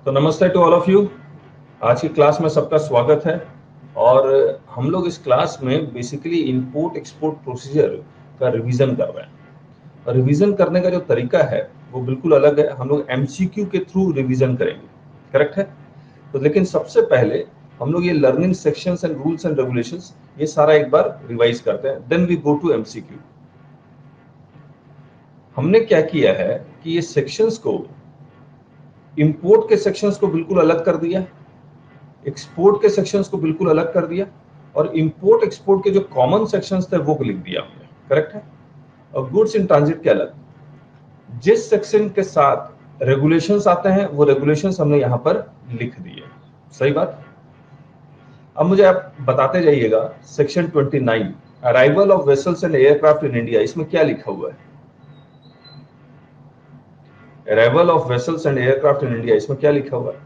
तो नमस्ते to all of you. आज की क्लास में सबका स्वागत है। और हम लोग इस क्लास में बेसिकली इंपोर्ट एक्सपोर्ट प्रोसीजर का रिवीजन कर रहे हैं। और रिवीजन करने का जो तरीका है वो बिल्कुल अलग है। हम लोग एमसीक्यू के थ्रू रिवीजन करेंगे, करेक्ट है? तो लेकिन सबसे पहले हम लोग ये learning sections and rules and regulations ये सारा एक बार रिवाइज करते हैं, then we go to MCQ. हमने क्या किया है कि ये सेक्शंस को, इंपोर्ट के सेक्शंस को बिल्कुल अलग कर दिया, एक्सपोर्ट के सेक्शंस को बिल्कुल अलग कर दिया, और इंपोर्ट एक्सपोर्ट के जो कॉमन सेक्शंस थे वो लिख दिया हमने, करेक्ट है? और गुड्स इन ट्रांजिट के अलग। जिस सेक्शन के साथ रेगुलेशंस आते हैं वो रेगुलेशंस हमने यहां पर लिख दिए। सही बात। अब मुझे आप बताते जाइएगा, section 29 arrival of vessels and aircraft in India, इसमें क्या लिखा हुआ है? Arrival of vessels and aircraft in India, इसमें क्या लिखा हुआ है?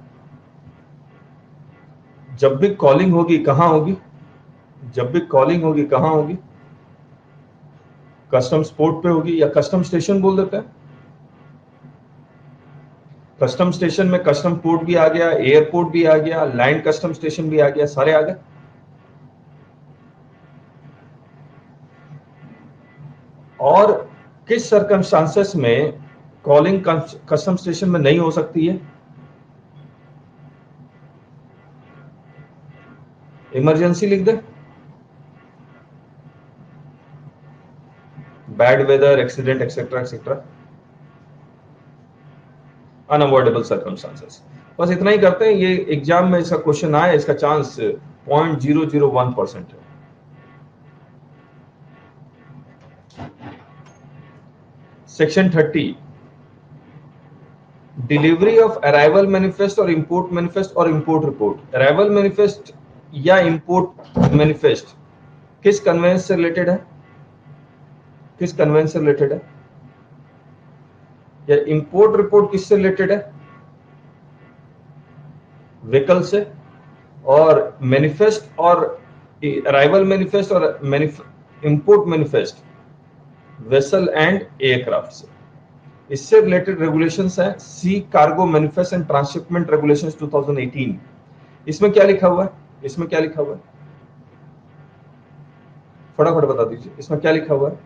जब भी कॉलिंग होगी कहां होगी? जब भी कॉलिंग होगी कहां होगी? कस्टम्स पोर्ट पे होगी, या कस्टम स्टेशन बोल देते हैं। कस्टम स्टेशन में कस्टम पोर्ट भी आ गया, एयरपोर्ट भी आ गया, लैंड कस्टम स्टेशन भी आ गया, सारे आ गए। और किस सर्कमस्टांसेस में कॉलिंग कस्टम स्टेशन में नहीं हो सकती है? इमरजेंसी लिख दे, bad weather, accident, etcetera etcetera, unavoidable circumstances. बस इतना ही करते हैं। ये एग्जाम में इसका क्वेश्चन आया, इसका चांस 0.001% है। Section 30 delivery of arrival manifest और इंपोर्ट मैनिफेस्ट और इंपोर्ट रिपोर्ट। अराइवल मैनिफेस्ट या इंपोर्ट मैनिफेस्ट किस कन्वेंस से रिलेटेड है? किस कन्वेंस से रिलेटेड है? या इंपोर्ट रिपोर्ट किससे रिलेटेड है? व्हीकल से। और मैनिफेस्ट और अराइवल मैनिफेस्ट और import manifest vessel and aircraft से। इससे रिलेटेड रेगुलेशंस है sea cargo manifest and transshipment regulations 2018। इसमें क्या लिखा हुआ है? इसमें क्या लिखा हुआ है? फटाफट बता दीजिए, इसमें क्या लिखा हुआ है?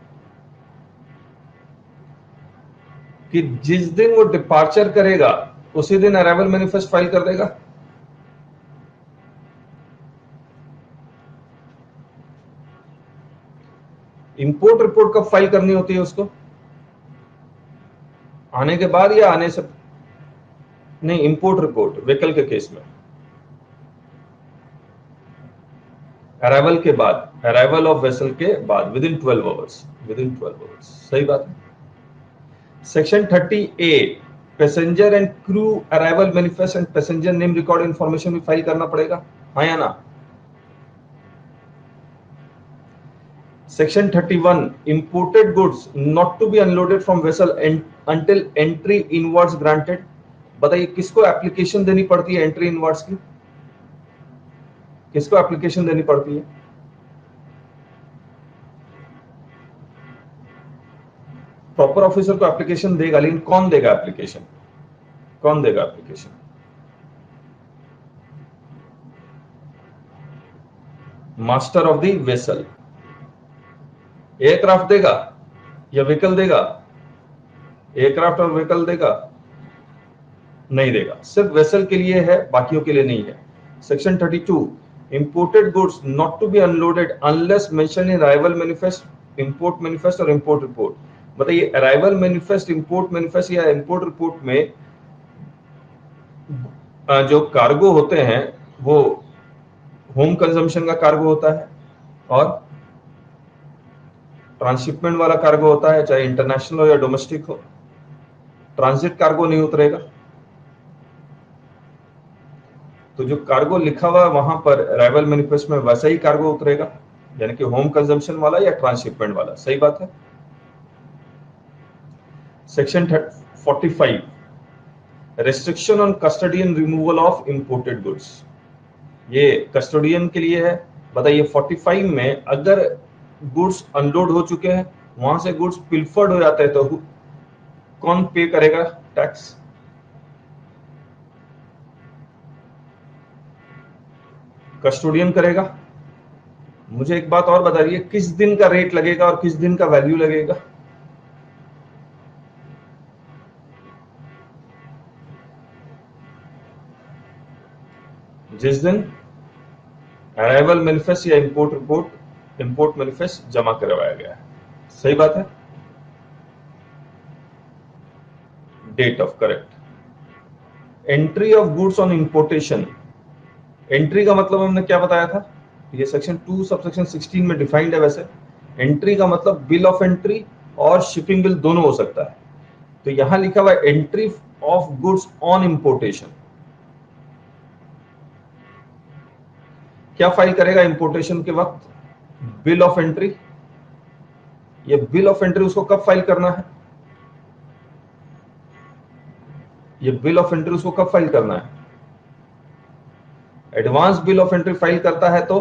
कि जिस दिन वो डिपार्चर करेगा उसी दिन अराइवल मैनिफेस्ट फाइल कर देगा। इंपोर्ट रिपोर्ट कब फाइल करनी होती है उसको? आने के बाद या आने से? नहीं, इंपोर्ट रिपोर्ट व्हीकल के केस में अराइवल के बाद, अराइवल ऑफ वेसल के बाद, with in 12 hours, with in 12 hours. सही बात है। Section 30A passenger and crew arrival manifest and passenger name record information भी फाइल करना पड़ेगा, हाँ या ना? Section 31 imported goods not to be unloaded from vessel until entry inwards granted। बताइए किसको एप्लीकेशन देनी पड़ती है एंट्री इनवर्ड्स की? किसको एप्लीकेशन देनी पड़ती है? प्रॉपर ऑफिसर को एप्लीकेशन देगा, लेकिन कौन देगा एप्लीकेशन? कौन देगा application? Master of the vessel. Aircraft देगा या व्हीकल देगा? एयरक्राफ्ट और व्हीकल देगा? नहीं देगा, सिर्फ वेसल के लिए है, बाकियों के लिए नहीं है। Section 32 imported goods not to be unloaded unless mentioned in arrival manifest, import manifest और import report। बताइए arrival manifest, import manifest या import report में जो कार्गो होते हैं वो होम कंजम्पशन का कार्गो होता है और ट्रांसशिपमेंट वाला कार्गो होता है, चाहे इंटरनेशनल हो या डोमेस्टिक हो। ट्रांजिट कार्गो नहीं उतरेगा। तो जो कार्गो लिखा हुआ है वहां पर अराइवल मैनिफेस्ट में वैसा ही कार्गो उतरेगा, यानी कि होम कंजम्पशन वाला या ट्रांसशिपमेंट वाला। सही बात है। Section 45 restriction on custodian removal of imported goods, ये कस्टोडियन के लिए है। बताइए 45 में अगर गुड्स अनलोड हो चुके हैं, वहां से गुड्स पिल्फर्ड हो जाते हैं, तो कौन पे करेगा टैक्स? कस्टोडियन करेगा। मुझे एक बात और बता रही है, किस दिन का रेट लगेगा और किस दिन का वैल्यू लगेगा? जिस दिन अराइवल मैनिफेस्ट या इंपोर्ट मैनिफेस्ट जमा करवाया गया है। सही बात है, date of correct. Entry of goods on importation, entry का मतलब हमने क्या बताया था? ये सेक्शन 2 सबसेक्शन 16 में डिफाइंड है। वैसे एंट्री का मतलब बिल ऑफ एंट्री और शिपिंग बिल दोनों हो सकता है। तो यहां लिखा हुआ है entry of goods on importation. क्या फाइल करेगा इंपोर्टेशन के वक्त? Bill of entry. ये बिल ऑफ एंट्री उसको कब फाइल करना है? ये बिल ऑफ एंट्री उसको कब फाइल करना है? Advance bill of entry file करता है तो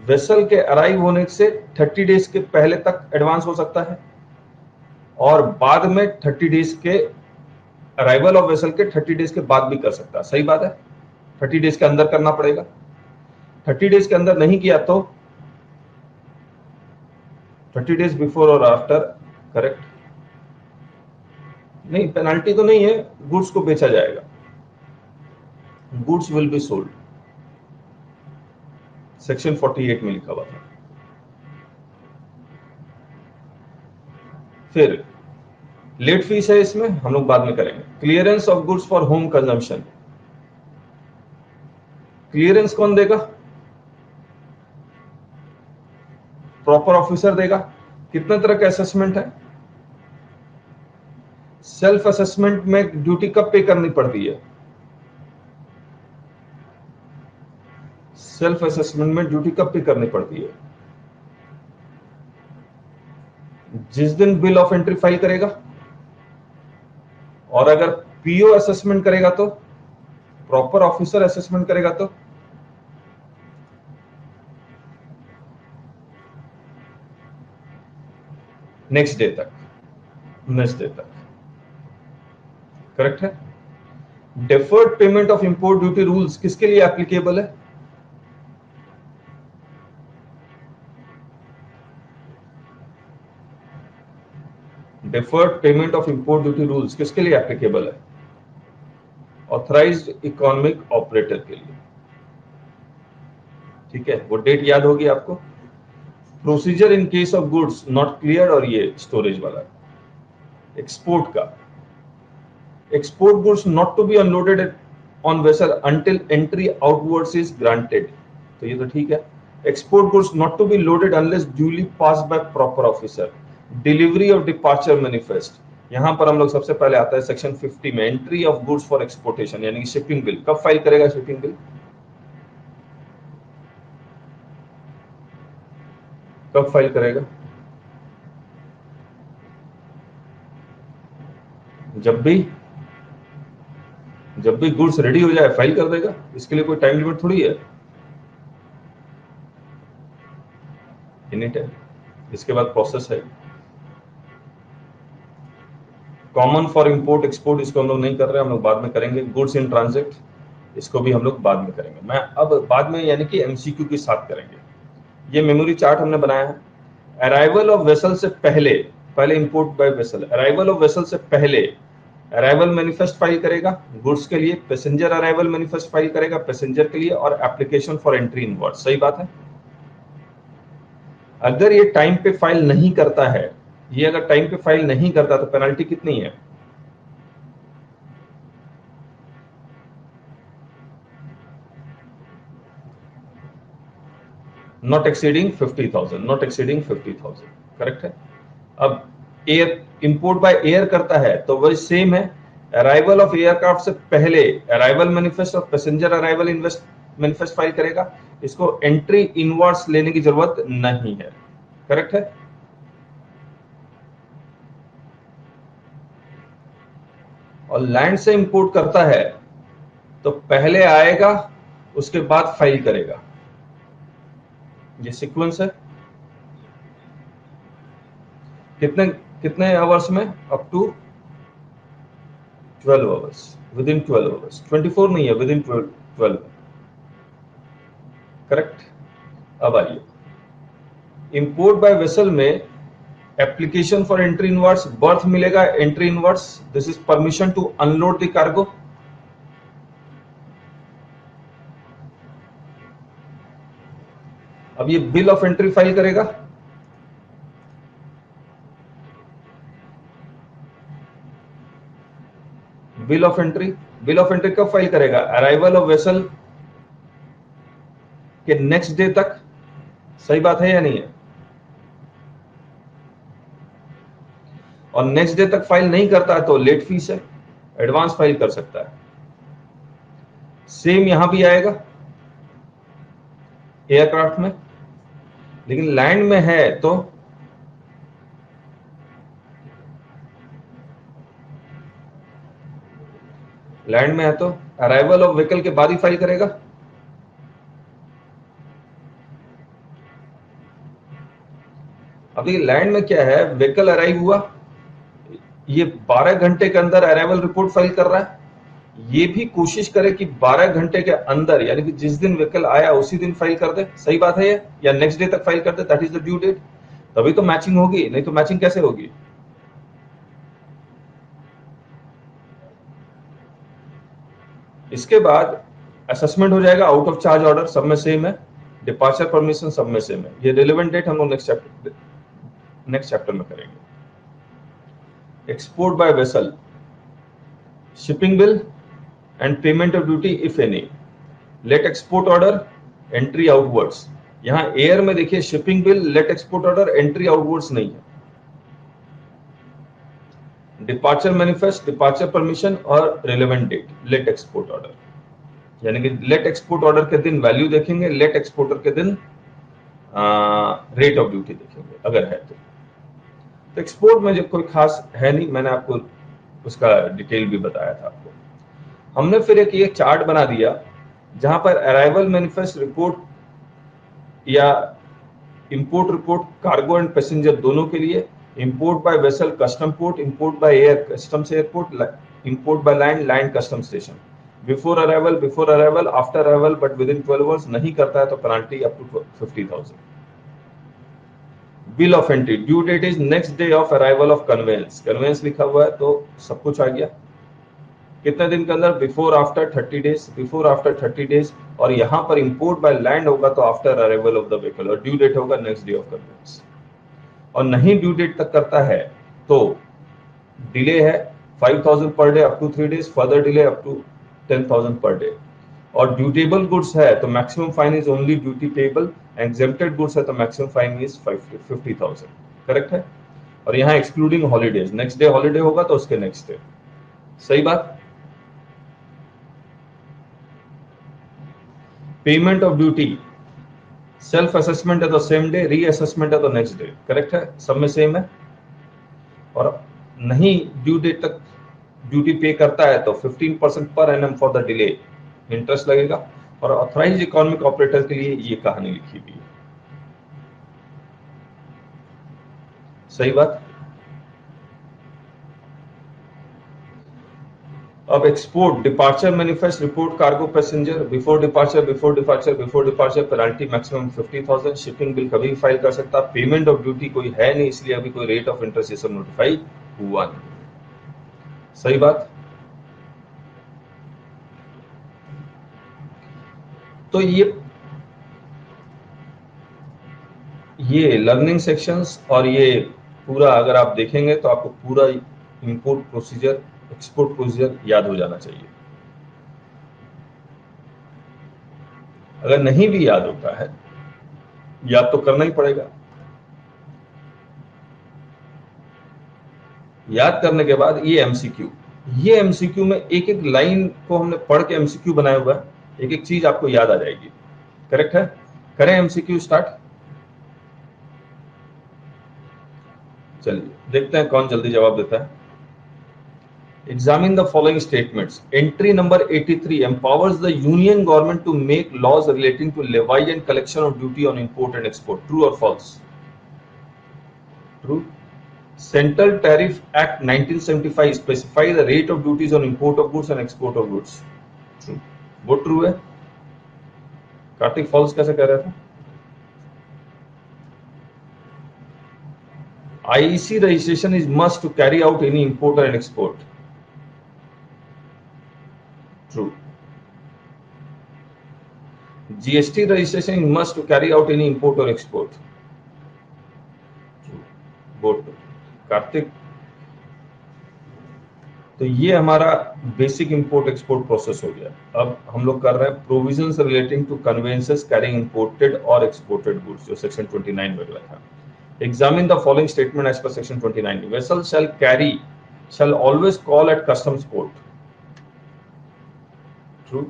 वेसल के अराइव होने से 30 डेज के पहले तक एडवांस हो सकता है, और बाद में 30 डेज के अराइवल ऑफ वेसल के 30 डेज के बाद भी कर सकता है। सही बात है, 30 डेज के अंदर करना पड़ेगा। 30 डेज के अंदर नहीं किया तो 30 डेज बिफोर और आफ्टर। करेक्ट, नहीं पेनाल्टी तो नहीं है, गुड्स को बेचा जाएगा, goods will be sold, section 48 में लिखा हुआ था। फिर लेट फीस है, इसमें हम लोग बाद में करेंगे। Clearance of goods for home consumption, clearance कौन देगा? प्रॉपर ऑफिसर देगा। कितने तरह का असेसमेंट है? सेल्फ असेसमेंट में ड्यूटी कब पे करनी पड़ती है? सेल्फ असेसमेंट में ड्यूटी कब पे करनी पड़ती है? जिस दिन बिल ऑफ एंट्री फाइल करेगा। और अगर पीओ असेसमेंट करेगा तो, प्रॉपर ऑफिसर असेसमेंट करेगा तो नेक्स्ट डे तक, नेक्स्ट डे तक। करेक्ट है। Deferred payment of import duty rules किसके लिए एप्लीकेबल है? Deferred payment of import duty rules किसके लिए एप्लीकेबल है? ऑथराइज्ड इकोनॉमिक ऑपरेटर के लिए। ठीक है, वो डेट याद होगी आपको। Procedure in case of goods not clear, और ये स्टोरेज वाला एक्सपोर्ट का, export goods not to be unloaded on vessel until entry outwards is granted. तो ये तो ठीक है। Export goods not to be loaded unless duly passed by proper officer. Delivery of departure manifest, यहां पर हम लोग सबसे पहले आता है सेक्शन 50 में, entry of goods for exportation यानी कि शिपिंग बिल। कब फाइल करेगा शिपिंग बिल? कब फाइल करेगा? जब भी गुड्स रेडी हो जाए फाइल कर देगा। इसके लिए कोई टाइम लिमिट थोड़ी है, एनी टाइम। इसके बाद प्रोसेस है कॉमन फॉर इंपोर्ट एक्सपोर्ट, इसको हम लोग नहीं कर रहे, हम लोग बाद में करेंगे। गुड्स इन ट्रांजिट, इसको भी हम लोग बाद में करेंगे। मैं अब बाद में यानी कि एमसीक्यू के साथ करेंगे। ये मेमोरी चार्ट हमने बनाया है। अराइवल ऑफ वेसल से पहले, पहले import by vessel, arrival of vessel से पहले अराइवल मैनिफेस्ट फाइल करेगा गुड्स के लिए, पैसेंजर अराइवल मैनिफेस्ट फाइल करेगा पैसेंजर के लिए, और application for entry inward. सही बात है। अगर ये टाइम पे फाइल नहीं करता है, ये अगर टाइम पे फाइल नहीं करता तो पेनल्टी कितनी है? Not exceeding 50,000, not exceeding 50,000। Correct है। अब एयर इंपोर्ट बाय एयर करता है तो वही सेम है। अराइवल ऑफ एयरक्राफ्ट से पहले अराइवल मैनिफेस्ट और पैसेंजर अराइवल मैनिफेस्ट फाइल करेगा। इसको एंट्री इनवर्ड्स लेने की जरूरत नहीं है। करेक्ट है। और लैंड से इंपोर्ट करता है तो पहले आएगा उसके बाद फाइल करेगा। ये सीक्वेंस है। कितने कितने आवर्स में? Up to 12 hours, with in 12 hours. 24 नहीं है, विद इन 12। करेक्ट। अब आइए, इंपोर्ट बाय वेसल में application for entry inwards, berth मिलेगा entry inwards, this is permission to unload the cargo. अब ये बिल ऑफ एंट्री फाइल करेगा, बिल ऑफ एंट्री कब फाइल करेगा? अराइवल ऑफ वेसल के नेक्स्ट डे तक। सही बात है या नहीं है? और नेक्स्ट डे तक फाइल नहीं करता है तो लेट फीस है, एडवांस फाइल कर सकता है। सेम यहां भी आएगा एयरक्राफ्ट में, लेकिन लैंड में है तो अराइवल ऑफ व्हीकल के बाद ही फाइल करेगा। अब देखिए लैंड में क्या है, व्हीकल अराइव हुआ, ये 12 घंटे के अंदर अराइवल रिपोर्ट फाइल कर रहा है। ये भी कोशिश करे कि 12 घंटे के अंदर, यानी कि जिस दिन व्हीकल आया उसी दिन फाइल कर दे। सही बात है ये? या नेक्स्ट डे तक फाइल कर दे, that is the due date, तभी तो मैचिंग होगी, नहीं तो मैचिंग कैसे होगी? इसके बाद असेसमेंट हो जाएगा, आउट ऑफ चार्ज ऑर्डर सब में सेम है, डिपार्चर परमिशन सब में सेम है। ये रिलेवेंट डेट हम लोग नेक्स्ट चैप्टर में करेंगे। Export by vessel, shipping bill and payment of duty if any, late export order, entry outwards. यहां एयर में देखिए shipping bill, late export order, entry outwards नहीं है। डिपार्चर मैनिफेस्ट, डिपार्चर परमिशन और relevant date, late export order, यानी कि late export order के दिन वैल्यू देखेंगे, लेट एक्सपोर्टर के दिन रेट ऑफ ड्यूटी देखेंगे अगर है तो। एक्सपोर्ट में जो कोई खास है नहीं, मैंने आपको उसका डिटेल भी बताया था आपको। हमने फिर एक ये चार्ट बना दिया जहां पर अराइवल मैनिफेस्ट रिपोर्ट या import report cargo and passenger दोनों के लिए, import by vessel custom port, import by air customs airport, import by land land custom station, before arrival, after arrival but with in 12 hours. नहीं करता है तो penalty up to 50,000। Bill of entry, due date is next day of arrival of conveyance लिखा हुआ है तो सब कुछ आ गया। कितने दिन के अंदर? बिफोर आफ्टर 30 डेज, और यहां पर इंपोर्ट बाय लैंड होगा तो after arrival of the vehicle, और ड्यू डेट होगा नेक्स्ट डे ऑफ कन्वेंस। और नहीं ड्यू डेट तक करता है तो डिले है 5,000 per day up to 3 days, further delay up to 10,000 per day. और ड्यूटेबल गुड्स है तो maximum fine is only duty payable, exempted goods है तो मैक्सिमम फाइन इज 50,000। करेक्ट है? और यहाँ excluding holidays, next day holiday होगा तो उसके नेक्स्ट डे। सही बात। Payment of duty, self assessment है तो सेम डे, री असेसमेंट है तो नेक्स्ट डे। करेक्ट है? सब में सेम है। और नहीं ड्यू डेट तक ड्यूटी पे करता है तो 15% per annum for the delay interest लगेगा। और ऑथराइज इकोनॉमिक ऑपरेटर के लिए ये कहानी लिखी हुई है। सही बात। अब export, departure manifest report cargo passenger, before departure penalty maximum 50,000। Shipping bill कभी फाइल कर सकता। पेमेंट ऑफ ड्यूटी कोई है नहीं, इसलिए अभी कोई रेट ऑफ इंटरेस्ट ये सब नोटिफाई हुआ नहीं। सही बात। तो ये लर्निंग सेक्शंस और ये पूरा अगर आप देखेंगे तो आपको पूरा इंपोर्ट प्रोसीजर, एक्सपोर्ट प्रोसीजर याद हो जाना चाहिए। अगर नहीं भी याद होता है, याद तो करना ही पड़ेगा। याद करने के बाद ये एमसीक्यू में एक एक लाइन को हमने पढ़ के एमसीक्यू बनाया हुआ है, एक एक चीज आपको याद आ जाएगी। करेक्ट है? करें एमसीक्यू स्टार्ट। चलिए देखते हैं कौन जल्दी जवाब देता है। Examine the following statements. Entry number 83 empowers the union government to make laws relating to levy and collection of duty on import and export. True or false? True. Central Tariff Act 1975 specifies the rate of duties on import of goods and export of goods. True. वो true है। Kartik false कैसे कह रहा था? IEC registration is must to carry out any import and export. True. GST registration is must to carry out any import or export. True. Both. Kartik, तो ये हमारा basic import export process हो गया। अब हम लोग कर रहे हैं provisions relating to conveyances carrying imported और एक्सपोर्टेड गुड्स, जो सेक्शन 29 में था। Examine the following statement as per section 29. Vessel shall always call at customs port. True.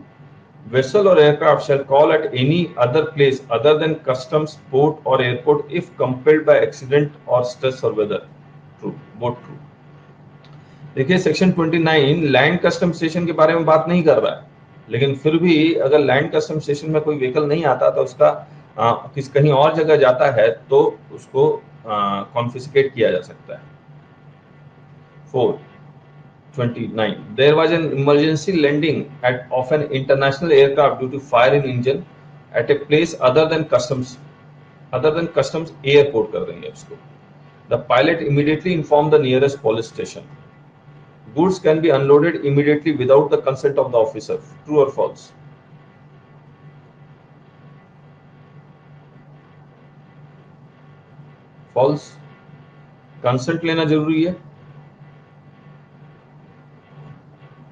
Vessel or aircraft shall call at any other place other than customs port or airport if compelled by accident or stress or weather. True. Both true. देखिए section 29 land custom station के बारे में बात नहीं कर रहा है, लेकिन फिर भी अगर लैंड कस्टम स्टेशन में कोई व्हीकल नहीं आता तो उसका कहीं और जगह जाता है तो उसको कॉन्फिस्केट किया जा सकता है। 429 there was an emergency landing of an international aircraft due to fire in engine at a place other than customs airport कर देंगे इसको। The pilot immediately informed the nearest police station. Goods can be unloaded immediately without the consent of the officer. True or false? False. Consent लेना जरूरी है।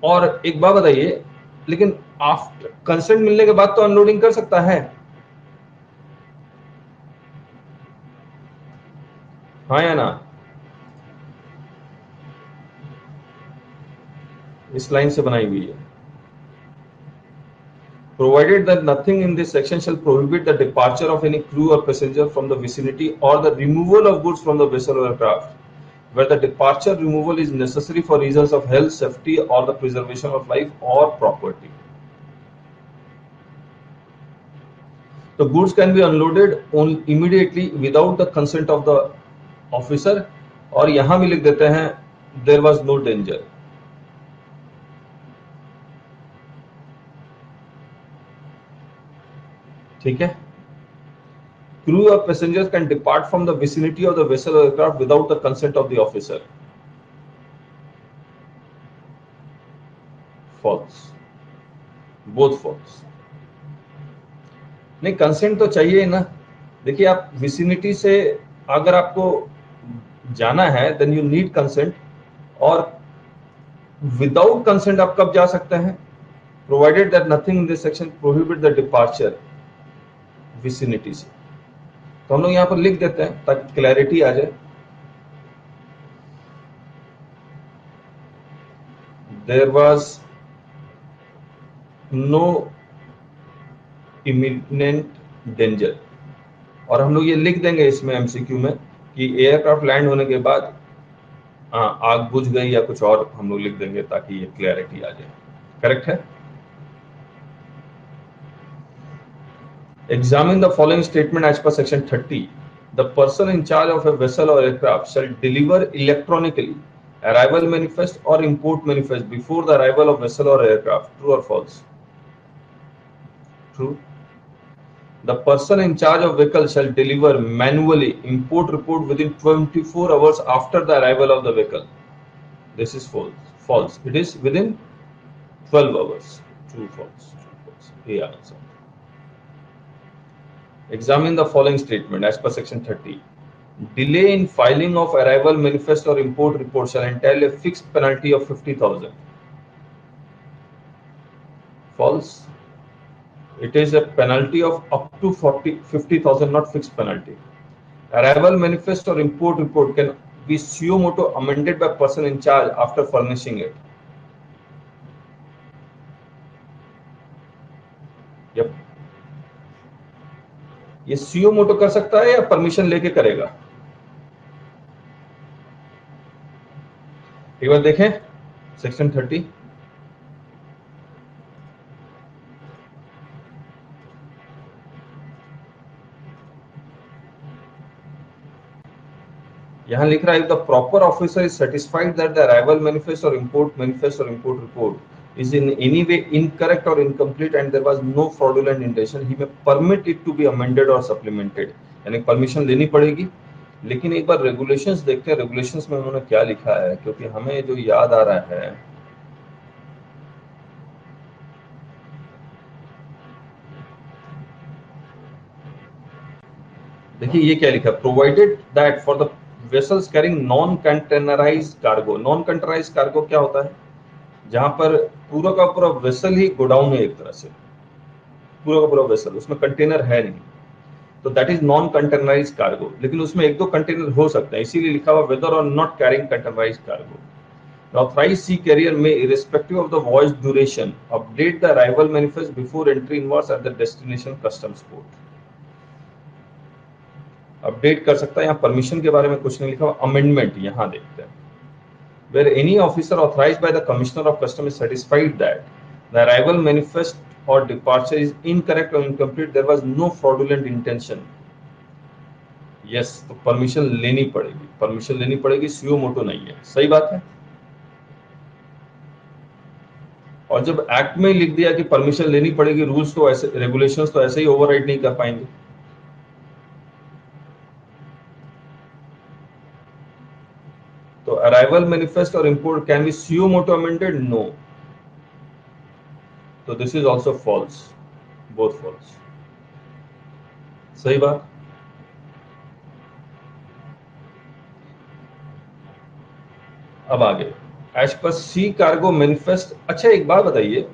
और एक बात बताइए, लेकिन आफ्टर कंसेंट मिलने के बाद तो अनलोडिंग कर सकता है, हाँ या ना? इस लाइन से बनाई हुई है। Provided that nothing in this section shall prohibit the departure of any crew or passenger from the vicinity or the removal of goods from the vessel or aircraft, where the departure removal is necessary for reasons of health, safety, or the preservation of life or property. The goods can be unloaded immediately without the consent of the officer, और यहां भी लिख देते हैं there was no danger. ठीक है। Crew or passengers can depart from the vicinity of the vessel or aircraft without the consent of the officer. False. Both false. नहीं, consent तो चाहिए ना। देखिए आप विसिनिटी से अगर आपको जाना है देन यू नीड कंसेंट, और विदाउट कंसेंट आप कब जा सकते हैं? Provided that nothing in this section prohibit the departure vicinity से। तो हम लोग यहां पर लिख देते हैं ताकि क्लैरिटी आ जाए। There was no imminent danger, और हम लोग ये लिख देंगे इसमें एमसीक्यू में कि एयरक्राफ्ट लैंड होने के बाद आग बुझ गई या कुछ और हम लोग लिख देंगे ताकि ये क्लैरिटी आ जाए। करेक्ट है? Examine the following statement as per section 30. The person in charge of a vessel or aircraft shall deliver electronically arrival manifest or import manifest before the arrival of vessel or aircraft. True or false? True. The person in charge of vehicle shall deliver manually import report within 24 hours after the arrival of the vehicle. This is false. False. It is within 12 hours. True, false. True, false. A answer. Examine the following statement as per section 30. Delay in filing of arrival manifest or import report shall entail a fixed penalty of 50,000. False. It is a penalty of up to 50,000, not fixed penalty. Arrival manifest or import report can be suo motu amended by person in charge after furnishing it. Yep. ये CO मोटो कर सकता है या permission लेके करेगा? एक बार देखें section 30। यहां लिख रहा है the proper officer is satisfied that the arrival manifest और इंपोर्ट मैनिफेस्ट और import report is in any way incorrect or incomplete and there was no fraudulent intention, he may permit it to be amended or supplemented. यानी permission लेनी पड़ेगी, लेकिन एक बार regulations देखते हैं regulations में उन्होंने क्या लिखा है, क्योंकि हमें जो याद आ रहा है देखिए ये क्या लिखा है, provided that for the vessels carrying non containerised cargo. Non containerised cargo क्या होता है, जहां पर पूरा का पूरा वेसल ही गोडाउन है, एक तरह से पूरा का पूरा वेसल, उसमें कंटेनर है नहीं, तो that is non containerised cargo. लेकिन उसमें एक दो कंटेनर हो सकते हैं, इसीलिए लिखा हुआ वेदर और not carrying containerised cargo. Authorized sea carrier may, irrespective of the voyage duration, update the arrival manifest before entry inwards at the destination customs port. Update कर सकता है, यहाँ परमिशन के बारे में कुछ नहीं लिखा हुआ। अमेंडमेंट यहाँ देखते हैं, where any officer authorized by the commissioner of customs is satisfied that the arrival manifest or departure is incorrect or incomplete, there was no fraudulent intention. Yes, तो परमिशन लेनी पड़ेगी, परमिशन लेनी पड़ेगी, सुयो मोटो नहीं है, सही बात है। और जब एक्ट में लिख दिया कि परमिशन लेनी पड़ेगी, रूल्स तो ऐसे, रेगुलेशंस तो ऐसे ही ओवरराइड नहीं कर पाएंगे। तो अराइवल मैनिफेस्ट और import can be suo moto amended, no, तो this is also false, both false, सही बात। अब आगे, as per sea cargo manifest. अच्छा एक बात बताइए,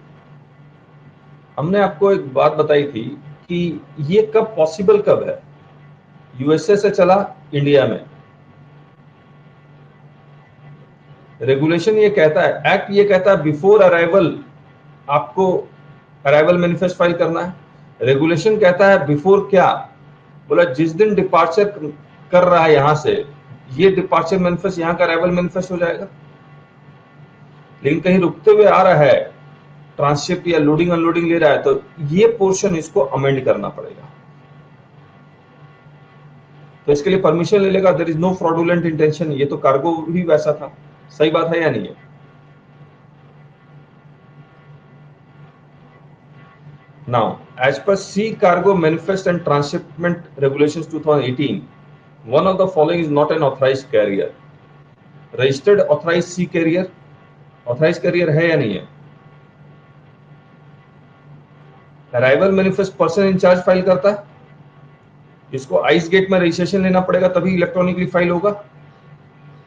हमने आपको एक बात बताई थी कि ये कब पॉसिबल कब है, यूएसए से चला इंडिया में, रेगुलेशन ये कहता है, एक्ट ये कहता है बिफोर अराइवल आपको अराइवल मैनिफेस्ट फाइल करना है, रेगुलेशन कहता है बिफोर क्या, बोला जिस दिन डिपार्चर कर रहा है यहां से, ये डिपार्चर मैनिफेस्ट यहां का अराइवल मैनिफेस्ट हो जाएगा। लेकिन कहीं रुकते हुए आ रहा है, ट्रांसशिप या लोडिंग अनलोडिंग ले रहा है, तो ये पोर्शन इसको अमेंड करना पड़ेगा, तो इसके लिए परमिशन ले लेगा। There is no fraudulent intention, ये तो कार्गो भी वैसा था, सही बात है या नहीं है। Now as per sea cargo manifest and transshipment regulations 2018, one of the following is not an authorized carrier. Registered authorized sea carrier authorized carrier है या नहीं है। Arrival manifest person in charge file करता है, इसको आइस गेट में registration लेना पड़ेगा तभी इलेक्ट्रॉनिकली फाइल होगा।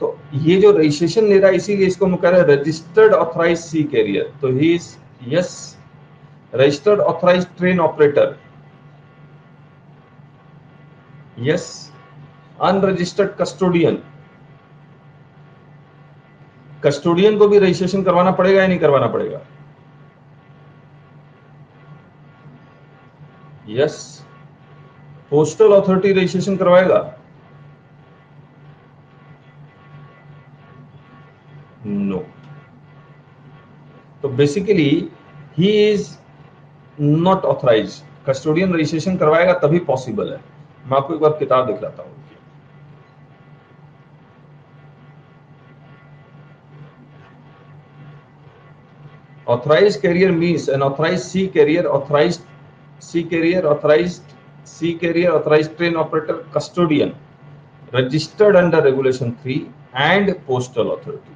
तो ये जो रजिस्ट्रेशन ले रहा है, इसीलिए इसको हम कह रहे हैं रजिस्टर्ड ऑथराइज्ड सी कैरियर। तो he is yes registered authorised train operator, yes unregistered custodian. Custodian को भी रजिस्ट्रेशन करवाना पड़ेगा या नहीं करवाना पड़ेगा, यस पोस्टल अथॉरिटी रजिस्ट्रेशन करवाएगा, नो। तो basically he is not authorised, custodian registration करवाएगा तभी पॉसिबल है। मैं आपको एक बार किताब दिखलाता हूं। Authorized carrier means an authorized sea carrier, authorized sea carrier, authorized sea carrier, authorized train operator, custodian, registered under Regulation 3 and Postal Authority.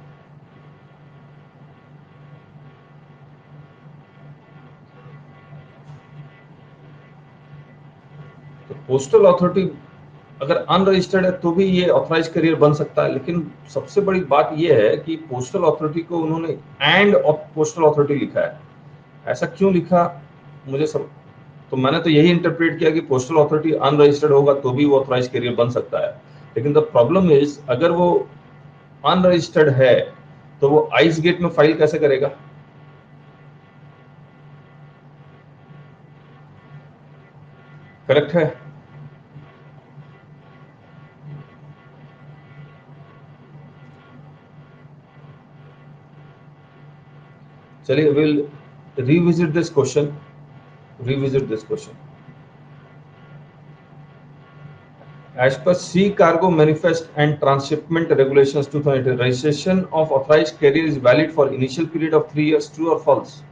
तो postal authority अगर अनरजिस्टर्ड है तो भी ये ऑथराइज कैरियर बन सकता है, लेकिन सबसे बड़ी बात ये है कि पोस्टल अथॉरिटी को उन्होंने एंड पोस्टल अथॉरिटी लिखा है। ऐसा क्यों लिखा मुझे सब, तो मैंने तो यही इंटरप्रेट किया कि पोस्टल अथॉरिटी अनरजिस्टर्ड होगा तो भी वो ऑथराइज कैरियर बन सकता है। लेकिन द प्रॉब्लम इज, अगर वो अनरजिस्टर्ड है तो वो आइस गेट में फाइल कैसे करेगा। करेक्ट है। चलिए will revisit this question. As per Sea Cargo Manifest and Transshipment Regulations 2018, registration of authorized carrier is valid for initial period of 3 years. True or false?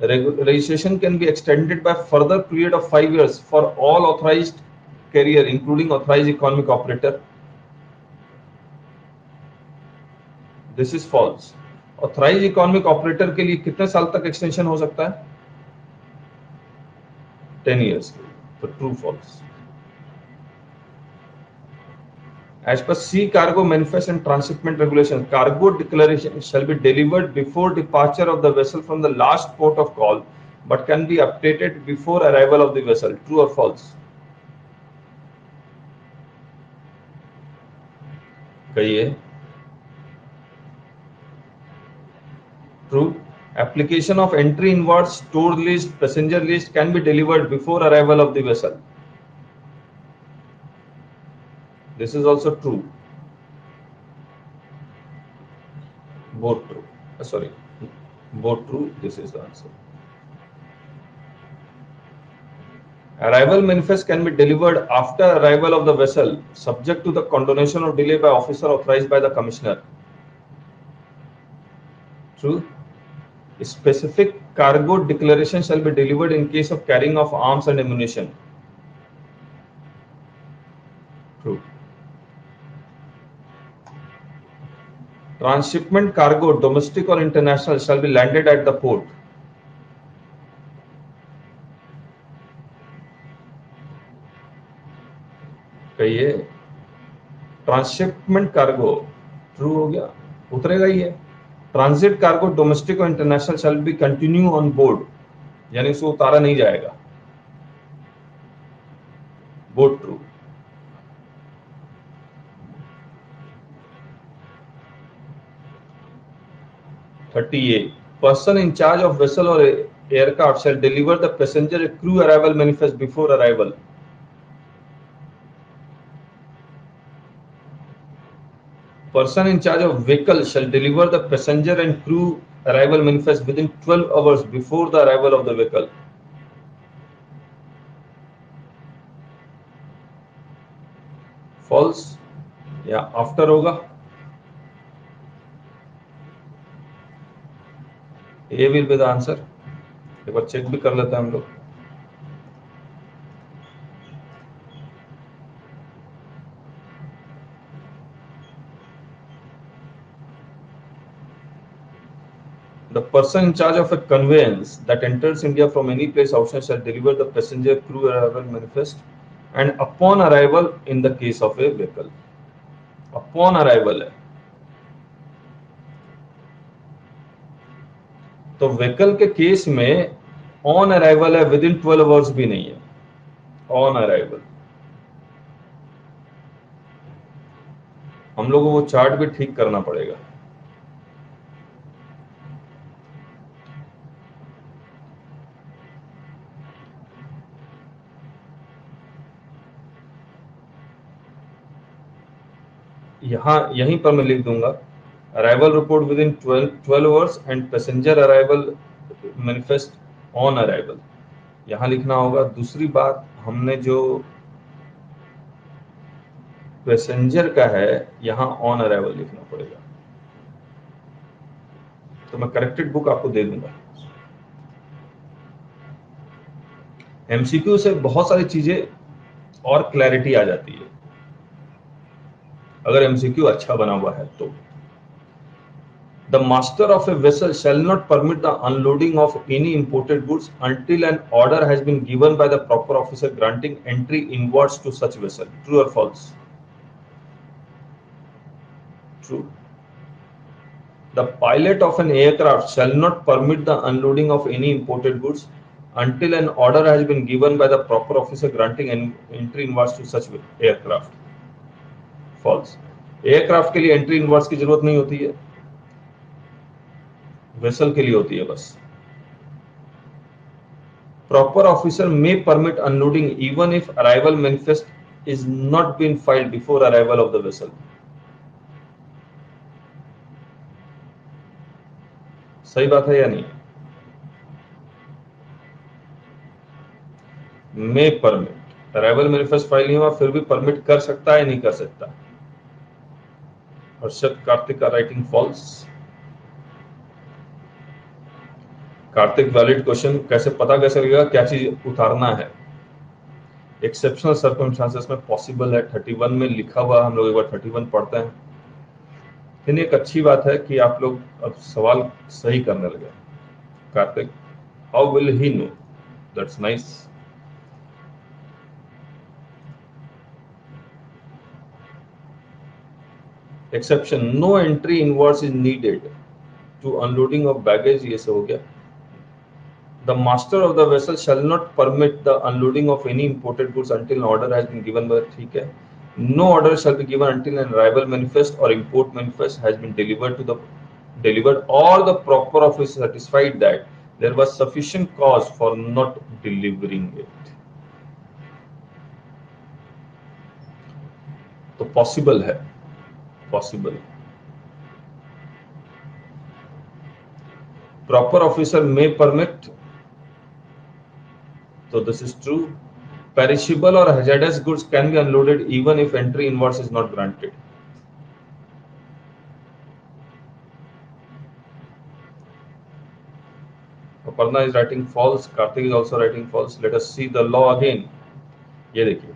Registration can be extended by further period of 5 years for all authorized carrier, including authorized economic operator. This is false. Authorized economic operator के लिए कितने साल तक extension हो सकता है? 10 years. So true, false. As per Sea Cargo Manifest and Transshipment Regulations, cargo declaration shall be delivered before departure of the vessel from the last port of call, but can be updated before arrival of the vessel. True or false? कहिए. True. Application of entry inward, store list, passenger list can be delivered before arrival of the vessel. This is also true. Both true. Sorry, both true. This is the answer. Arrival manifest can be delivered after arrival of the vessel, subject to the condonation or delay by officer authorized by the commissioner. True. Specific cargo declaration shall be delivered in case of carrying of arms and ammunition. True. Transshipment cargo, domestic or international, shall be landed at the port. कहिए. Transshipment cargo true हो गया, उतरेगा ही है. Transit cargo, domestic और international, shall be continue on board, यानी उसको उतारा नहीं जाएगा. Both true. Person in charge of vessel और aircraft shall deliver the passenger crew arrival manifest before arrival. Person in charge of vehicle shall deliver the passenger and crew arrival manifest within 12 hours before the arrival of the vehicle. False. या after होगा. ए will be the answer. एक बार check भी कर लेते हैं हम लोग. The person in charge of a conveyance that enters India from any place outside shall deliver the passenger crew arrival manifest and upon arrival in the case of a vehicle. Upon arrival है. तो vehicle के case में on arrival है, with in 12 hours भी नहीं है. On arrival. हम लोगों को वो चार्ट भी ठीक करना पड़ेगा. यहीं पर मैं लिख दूंगा arrival report with in 12 hours and passenger arrival manifest on arrival. यहां लिखना होगा. दूसरी बात, हमने जो पैसेंजर का है यहां ऑन अराइवल लिखना पड़ेगा. तो मैं करेक्टेड बुक आपको दे दूंगा. एमसीक्यू से बहुत सारी चीजें और क्लैरिटी आ जाती है अगर एमसीक्यू अच्छा बना हुआ है तो. The master of a vessel shall not permit the unloading of any imported goods until an order has been given by the proper officer granting entry inwards to such vessel. True or false? True. The pilot of an aircraft shall not permit the unloading of any imported goods until an order has been given by the proper officer granting entry inwards to such aircraft. False. Aircraft के लिए entry inverse की जरूरत नहीं होती है, vessel के लिए होती है बस. Proper officer may permit unloading even if arrival manifest is not been filed before arrival of the vessel. सही बात है या नहीं? मे परमिट, अराइवल मैनिफेस्ट फाइल नहीं हुआ फिर भी परमिट कर सकता है नहीं कर सकता। हर्षद कार्तिक का writing false. Kartik valid question, कैसे पता कैसे लगेगा क्या चीज उतारना है? एक्सेप्शनल सर्कमस्टांसेस में पॉसिबल है, 31 में लिखा हुआ, हम लोग एक बार 31 पढ़ते हैं। लेकिन एक अच्छी बात है कि आप लोग अब सवाल सही करने लगे। Kartik, how will he know? That's nice. Exception, no entry invoice is needed to unloading of baggage, ये सब हो गया। The master of the vessel shall not permit the unloading of any imported goods until an order has been given by, ठीक है। No order shall be given until an arrival manifest or import manifest has been delivered or the proper office satisfied that there was sufficient cause for not delivering it। तो possible है, possible. Proper officer may permit, so this is true। Perishable or hazardous goods can be unloaded even if entry invoice is not granted। Aparna is writing false, Karthik is also writing false। Let us see the law again। ये देखिए,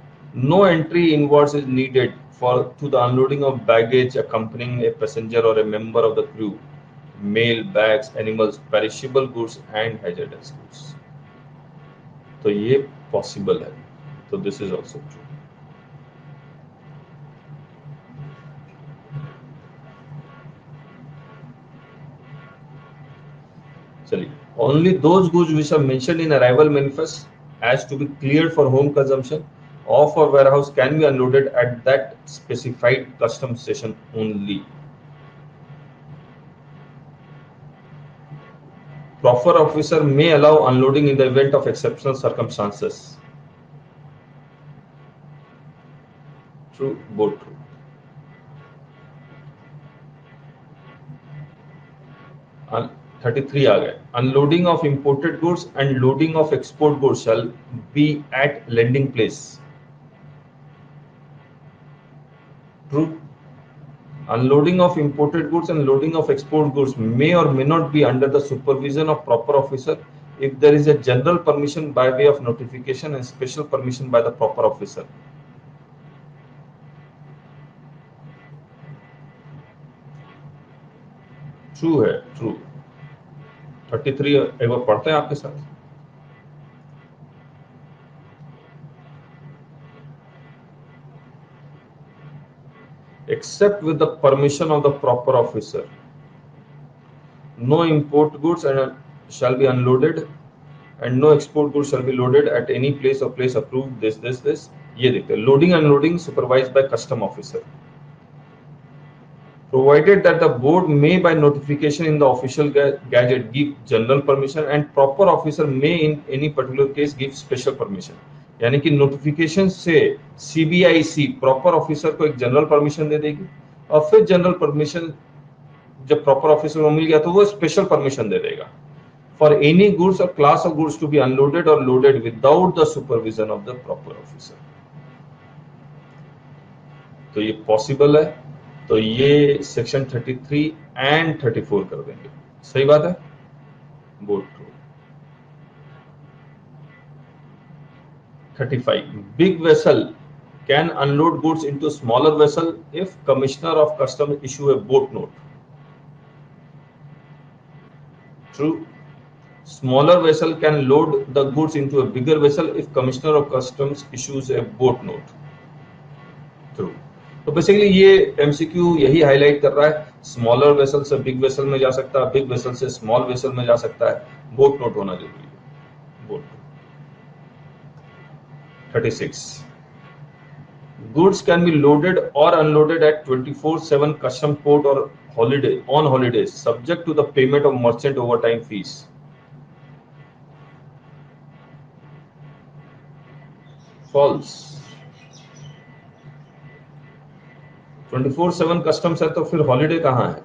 no entry invoice is needed for to the unloading of baggage accompanying a passenger or a member of the crew, mail, bags, animals, perishable goods and hazardous goods। तो ये possible है, तो this is also true. चलिए, only those goods which are mentioned in arrival manifest as to be cleared for home consumption or for warehouse can be unloaded at that specified custom station only। Proper officer may allow unloading in the event of exceptional circumstances। True, both true। Un 33 आ गए, unloading of imported goods and loading of export goods shall be at landing place। True। Unloading of imported goods and loading of export goods may or may not be under the supervision of proper officer if there is a general permission by way of notification and special permission by the proper officer। True है, true. 33 एक बार पढ़ते हैं आपके साथ। Except with the permission of the proper officer, no import goods shall be unloaded and no export goods shall be loaded at any place or place approved this। ये देखते हैं, loading and unloading supervised by custom officer, provided that the board may by notification in the official gazette give general permission and proper officer may in any particular case give special permission। यानी कि notification से CBIC proper officer को एक general permission दे देगी और फिर general permission जब proper officer को मिल गया तो वो स्पेशल परमिशन दे देगा फॉर एनी गुड्स और class of goods to be unloaded और loaded without the supervision of the proper officer. तो ये पॉसिबल है, तो ये सेक्शन 33 एंड 34 कर देंगे। सही बात है, both true. 35, big vessel can unload goods into smaller vessel if commissioner of customs issue a boat note। True। Smaller vessel can load the goods into a bigger vessel if commissioner of customs issues a boat note। True। तो basically ये MCQ यही highlight कर रहा है, smaller vessel से big vessel में जा सकता है, बिग वेसल से स्मॉल वेसल में जा सकता है, बोट नोट होना जरूरी है। Boat. 36, goods can be loaded or unloaded at 24/7 custom port or holiday on holidays subject to the payment of merchant overtime fees। false। 24/7 customs है तो फिर हॉलिडे कहाँ है?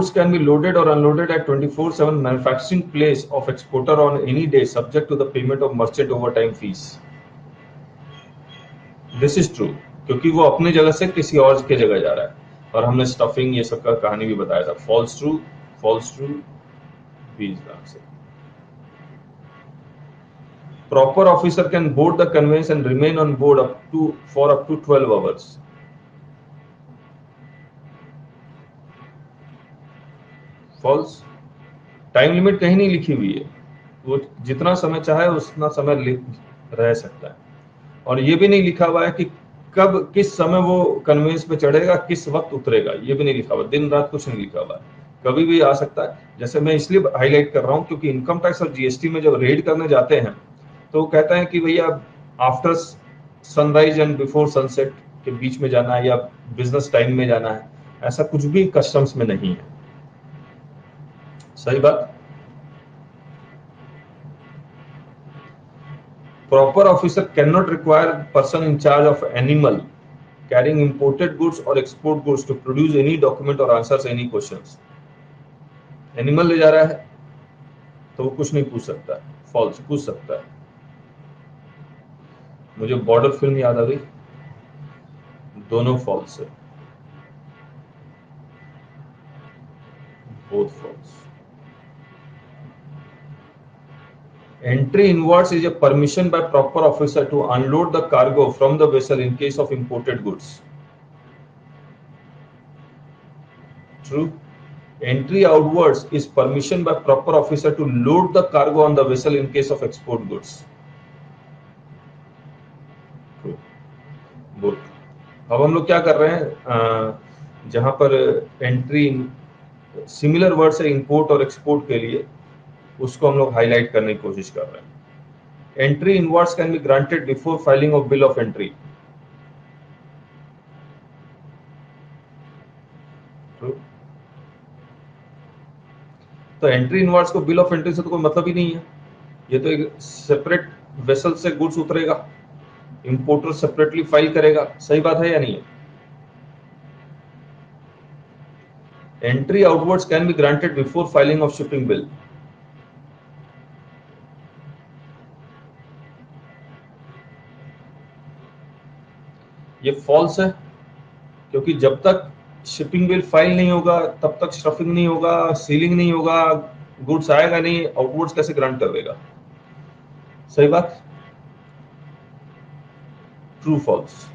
goods can be loaded or unloaded at 24/7 manufacturing place of exporter on any day subject to the payment of merchant overtime fees. This is true, क्योंकि वो अपनी जगह से किसी और के जगह जा रहा है और हमने स्टफिंग ये सब का कहानी भी बताया था. False true, B is the answer. Proper officer can board the conveyance and remain on board for up to 12 hours. False. Time limit कहीं नहीं लिखी हुई है, वो जितना समय चाहे उतना समय रह सकता है. और ये भी नहीं लिखा हुआ है कि कब किस समय वो कन्वेंस पे चढ़ेगा, किस वक्त उतरेगा, ये भी नहीं लिखा हुआ. दिन रात कुछ नहीं लिखा हुआ है, कभी भी आ सकता है. जैसे मैं इसलिए हाईलाइट कर रहा हूँ क्योंकि इनकम टैक्स और जीएसटी में जब रेड करने जाते हैं तो कहता है कि भैया after sunrise and before sunset के बीच में जाना है या बिजनेस टाइम में जाना है. ऐसा कुछ भी कस्टम्स में नहीं है. सही बात. Proper officer cannot require person in charge of animal carrying imported goods or export goods to produce any document or answers any questions. Animal ले जा रहा है तो वो कुछ नहीं पूछ सकता. False. पूछ सकता है. मुझे बॉर्डर फिल्म याद आ गई. दोनों false है. Both false. Entry inwards is a permission by proper officer to unload the cargo from the vessel in case of imported goods. True. Entry outwards is permission by proper officer to load the cargo on the vessel in case of export goods. True. Both. अब हम लोग क्या कर रहे हैं, जहां पर entry similar word से इंपोर्ट और एक्सपोर्ट के लिए उसको हम लोग हाईलाइट करने की कोशिश कर रहे हैं. Entry inwards can be granted before filing of bill of entry. तो एंट्री इनवर्ड्स को बिल ऑफ एंट्री से तो कोई मतलब ही नहीं है. ये तो एक सेपरेट वेसल से गुड्स उतरेगा, इंपोर्टर सेपरेटली फाइल करेगा. सही बात है या नहीं है? Entry outwards can be granted before filing of shipping bill. ये फॉल्स है, क्योंकि जब तक शिपिंग बिल फाइल नहीं होगा तब तक स्टफिंग नहीं होगा, सीलिंग नहीं होगा, गुड्स आएगा नहीं, आउटवर्ड्स कैसे ग्रांट कर देगा? सही बात. True false.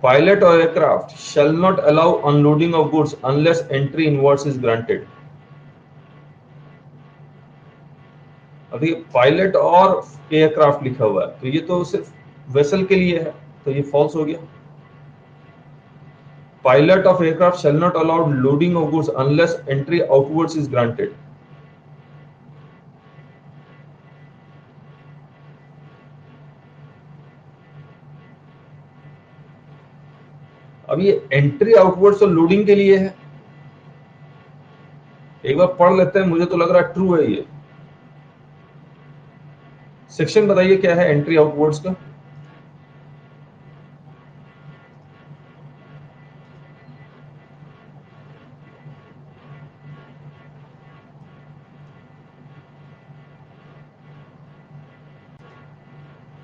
Pilot or aircraft shall not allow unloading of goods unless entry inwards is granted. अभी पायलट और एयरक्राफ्ट लिखा हुआ है तो ये तो सिर्फ वेसल के लिए है, तो ये फॉल्स हो गया. Pilot of aircraft shall not allow loading of goods unless entry outwards is granted. अब ये एंट्री आउटवर्ड्स तो लोडिंग के लिए है. एक बार पढ़ लेते हैं, मुझे तो लग रहा है ट्रू है. ये सेक्शन बताइए क्या है एंट्री आउटवर्ड्स का.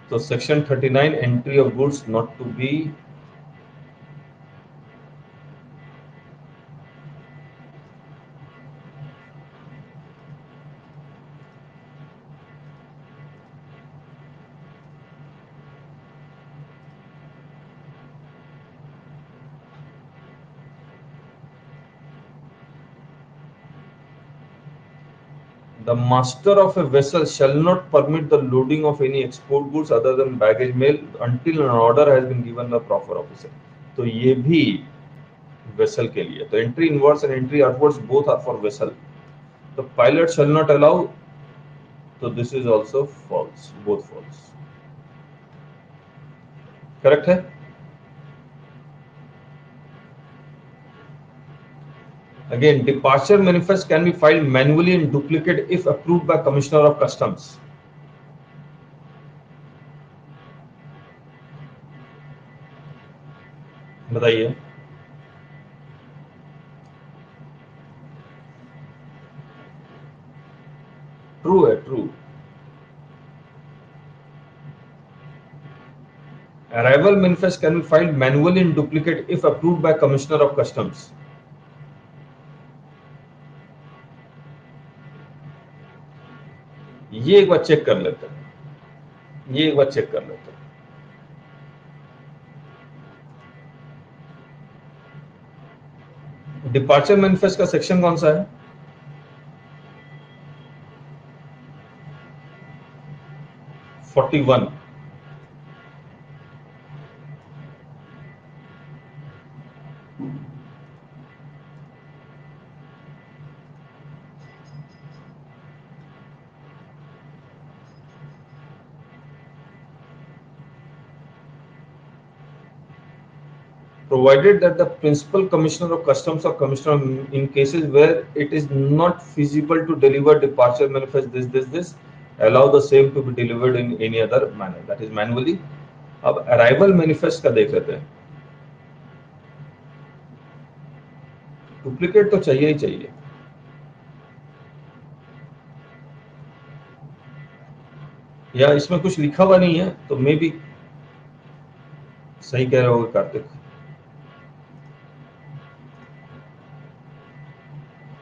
तो section 39 entry of goods not to be The master of a vessel shall not permit the loading of any export goods other than baggage mail until an order has been given by proper officer. तो ये भी vessel के लिए. तो entry inwards and entry outwards both are for vessel. तो pilot shall not allow, तो this is also false. Both false. Correct है. Again, departure manifest can be filed manually in duplicate if approved by Commissioner of Customs. बताइए. Arrival manifest can be filed manually in duplicate if approved by Commissioner of Customs. ये एक बार check कर लेते हैं, ये एक बार check कर लेते हैं। डिपार्चर मैनिफेस्ट का सेक्शन कौन सा है? 41। Provided that the principal commissioner of customs or commissioner in cases where it is not feasible to deliver departure manifest this allow the same to be delivered in any other manner, that is manually. अब arrival manifest का देख लेते हैं। Duplicate तो चाहिए ही चाहिए। या इसमें कुछ लिखा हुआ नहीं है तो मे भी सही कह रहे होगे कार्तिक।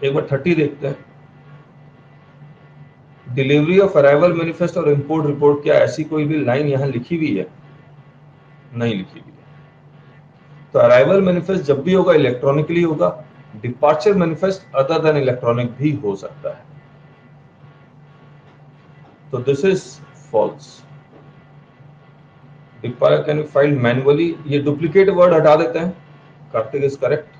एक बार 30 देखते हैं। डिलीवरी ऑफ अराइवल मैनिफेस्ट और इंपोर्ट रिपोर्ट, क्या ऐसी कोई भी लाइन यहाँ लिखी हुई है? नहीं लिखी हुई है। तो अराइवल मैनिफेस्ट जब भी होगा इलेक्ट्रॉनिकली होगा, departure manifest other than electronic भी हो सकता है। तो this is false. Departure can be filed manually, ये डुप्लीकेट वर्ड हटा देते हैं। कार्तिक इज करेक्ट,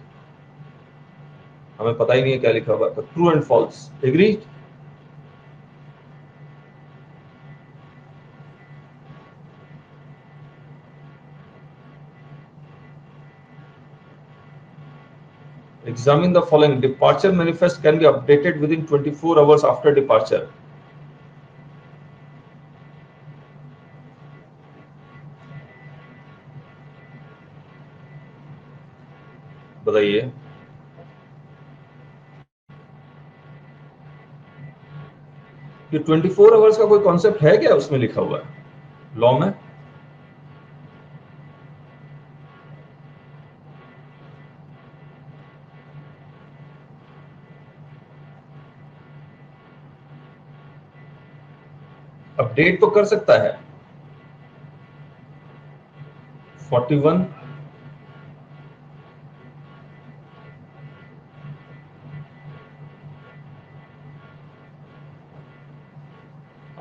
हमें पता ही नहीं है क्या लिखा हुआ। तो true and false, agree? Examine the following. Departure manifest can be updated within 24 hours after departure. बताइए। ये 24 आवर्स का कोई कॉन्सेप्ट है क्या उसमें लिखा हुआ है लॉ में? अपडेट तो कर सकता है। 41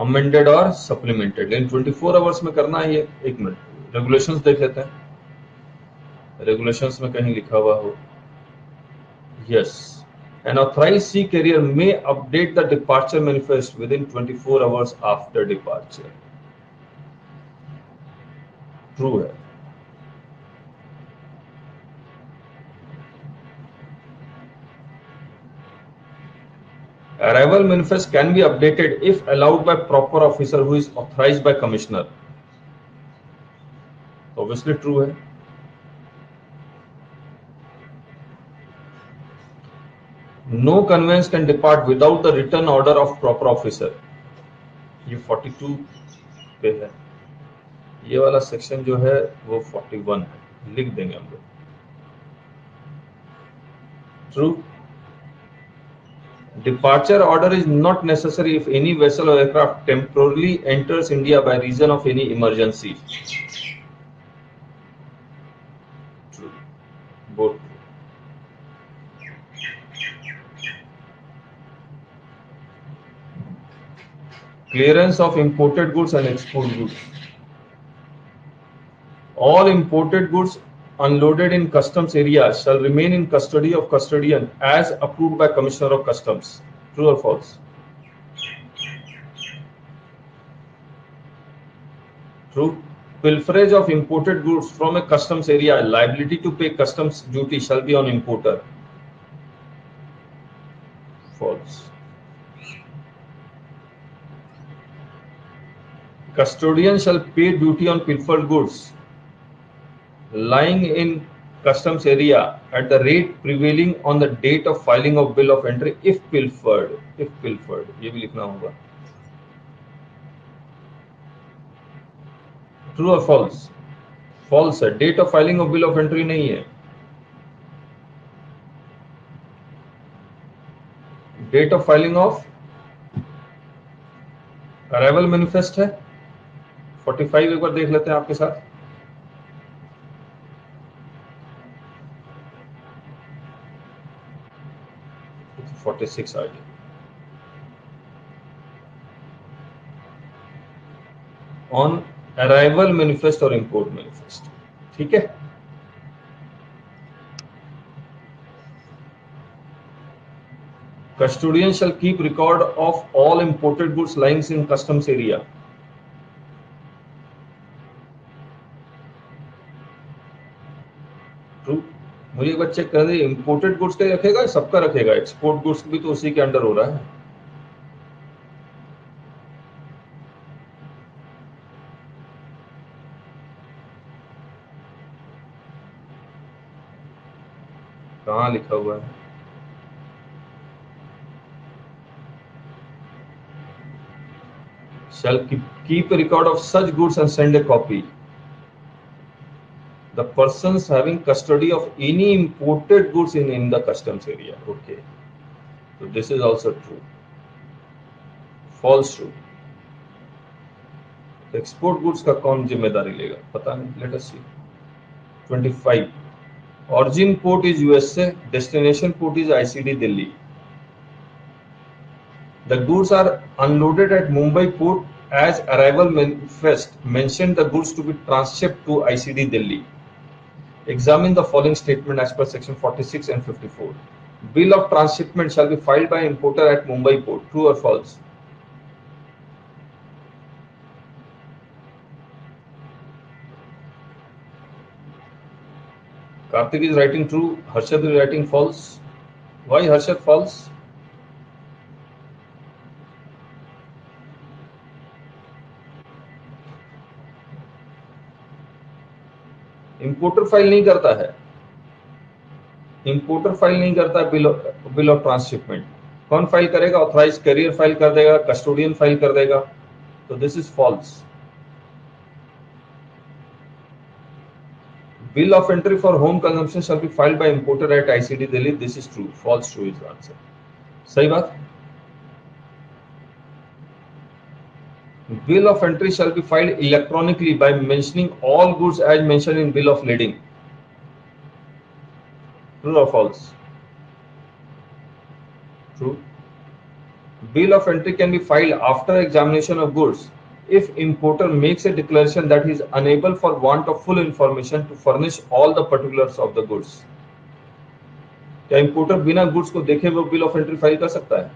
अमेंडेड और सप्लीमेंटेड, लेकिन 24 आवर्स में करना है ये। एक मिनट, रेगुलेशंस देख लेते हैं। रेगुलेशंस में कहीं लिखा हुआ हो। Yes, an authorized sea carrier may update the departure manifest within 24 hours after departure. True है। Arrival manifest can be updated if allowed by proper officer who is authorized by commissioner. Obviously true है। No conveyance can depart without the written order of proper officer. ये 42 पे है। ये वाला section जो है वो 41 है, लिख देंगे हम लोग। True. Departure order is not necessary if any vessel or aircraft temporarily enters India by reason of any emergency. True. Both. Clearance of imported goods and export goods. All imported goods unloaded in customs area shall remain in custody of custodian as approved by Commissioner of Customs. True or false? True. Pilferage of imported goods from a customs area, liability to pay customs duty shall be on importer. False. Custodian shall pay duty on pilfered goods lying in customs area at the rate prevailing on the date of filing of bill of entry if pilfered. If pilfered, ये भी लिखना होगा। True or false? False है, date of filing of bill of entry नहीं है, date of filing of arrival manifest है। 45 एक बार देख लेते हैं आपके साथ। तो 46 आ गया। ऑन अराइवल मैनिफेस्ट और इंपोर्ट मैनिफेस्ट, ठीक है। Custodian shall keep record of all imported goods lying in customs area. True. मुझे एक बार चेक कर दे, इंपोर्टेड गुड्स का रखेगा, सबका रखेगा, एक्सपोर्ट गुड्स भी तो उसी के अंडर हो रहा है। कहाँ लिखा हुआ है? Shall keep a record of such goods and send a copy. The persons having custody of any imported goods in the customs area. Okay. So this is also true. False true. Export goods का कौन जिम्मेदारी लेगा, पता नहीं, let us C. 25 origin port is USA, destination port is ICD Delhi. The goods are unloaded at Mumbai port. As arrival manifest mentioned the goods to be transshipped to ICD Delhi. Examine the following statement as per section 46 and 54. Bill of transshipment shall be filed by importer at Mumbai port. True or false? Karthik is writing true. Harshad is writing false. Why Harshad false? Importer file नहीं करता है, importer file नहीं करता है bill of transshipment. कौन file करेगा? Authorize carrier file कर देगा, कस्टोडियन फाइल कर देगा। तो this is false. Bill of entry for home consumption shall be filed by importer at ICD Delhi. This is true. False true is answer. सही बात। Bill of entry shall be filed electronically by mentioning all goods as mentioned in bill of lading. True or false? True. Bill of entry can be filed after examination of goods if importer makes a declaration that he is unable for want of full information to furnish all the particulars of the goods. क्या importer बिना goods को देखे वो bill of entry file कर सकता है?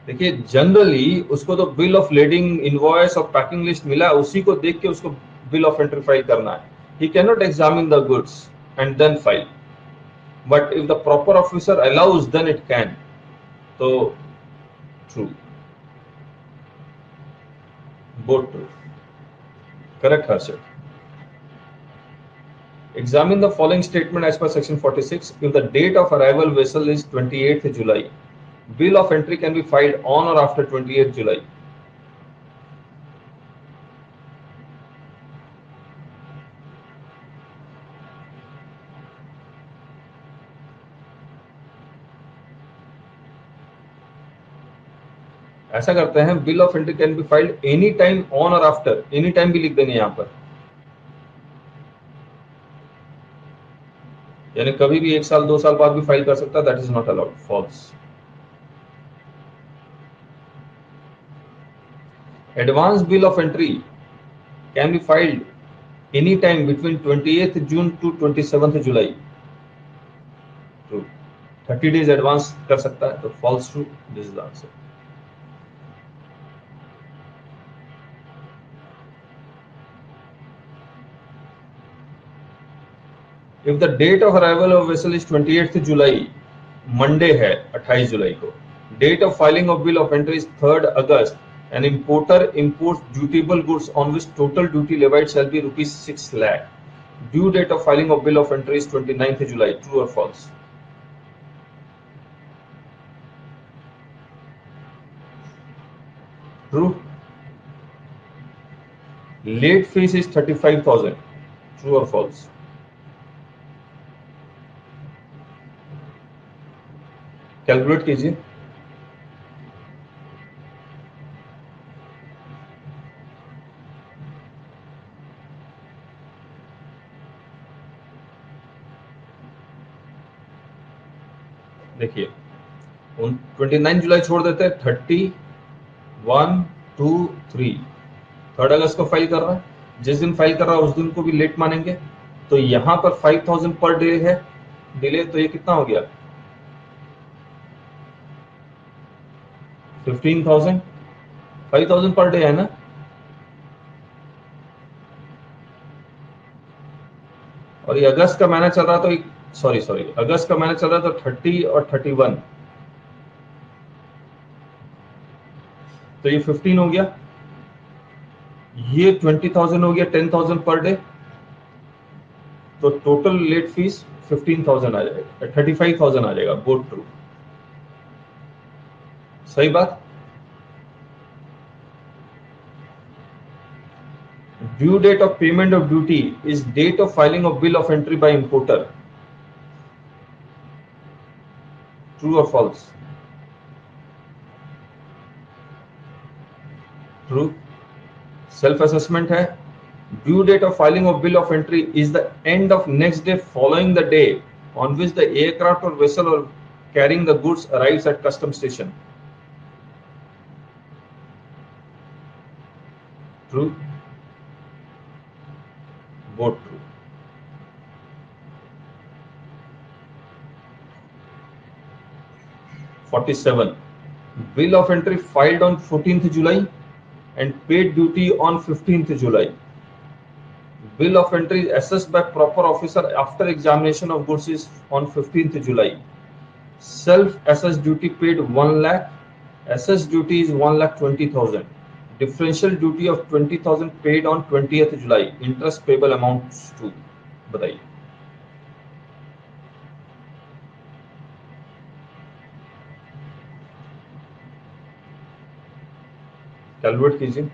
देखिए generally उसको तो बिल ऑफ लेडिंग, इनवॉइस और पैकिंग लिस्ट मिला है, उसी को देख के उसको बिल ऑफ एंट्री फाइल करना है। He can not examine the goods and then file, but if the proper officer allows then it can. तो true, both true, correct Harshad. Examine the following statement as per section 46. If the date of arrival vessel is 28th July, bill of entry can be filed on or after 28th July. ऐसा करते हैं, bill of entry can be filed any time on और after. Any time भी लिख देंगे यहां पर, यानी कभी भी 1 साल 2 साल बाद भी फाइल कर सकता है। That is not allowed. False. Advance bill of entry can be filed any time between 28th June to 27th July. True. 30 days advance कर सकता है, तो false true. This is answer. If the date of arrival of vessel is 28th July, Monday है 28 जुलाई को, date of filing of bill of entry is 3rd August, an importer imports dutiable goods on which total duty levied shall be rupees 6 lakh. Due date of filing of bill of entry is 29th July. True or false? True. Late fees is 35,000. True or false? Calculate कीजिए. देखिए 29 जुलाई छोड़ देते हैं. 30, 1, 2, 3 3 अगस्त को file कर रहा है. जिस दिन फाइल कर रहा है उस दिन को भी लेट मानेंगे. तो यहां पर 5,000 पर डे है डिले. तो ये कितना हो गया? 15,000. 5,000 पर डे है ना. और ये अगस्त का महीना चल रहा तो सॉरी अगस्त का महीना चल रहा तो 30 और 31. तो ये 15 हो गया. ये 20,000 हो गया. 10,000 पर डे. तो टोटल लेट फीस 15,000 आ जाएगा. 35,000 आ जाएगा. Both true. सही बात. Due date of payment of duty is date of filing of bill of entry by importer. True or false? True. Self assessment है. Due date of filing of bill of entry is the end of next day following the day on which the aircraft or vessel or carrying the goods arrives at custom station. True. Both true. (47) Bill of entry filed on 14th July and paid duty on 15th July. Bill of entry is assessed by proper officer after examination of goods is on 15th July. Self-assessed duty paid 1 lakh. Assessed duty is 1,20,000. Differential duty of 20,000 paid on 20th July. Interest payable amounts to. बताइए. Calculate कीजिए.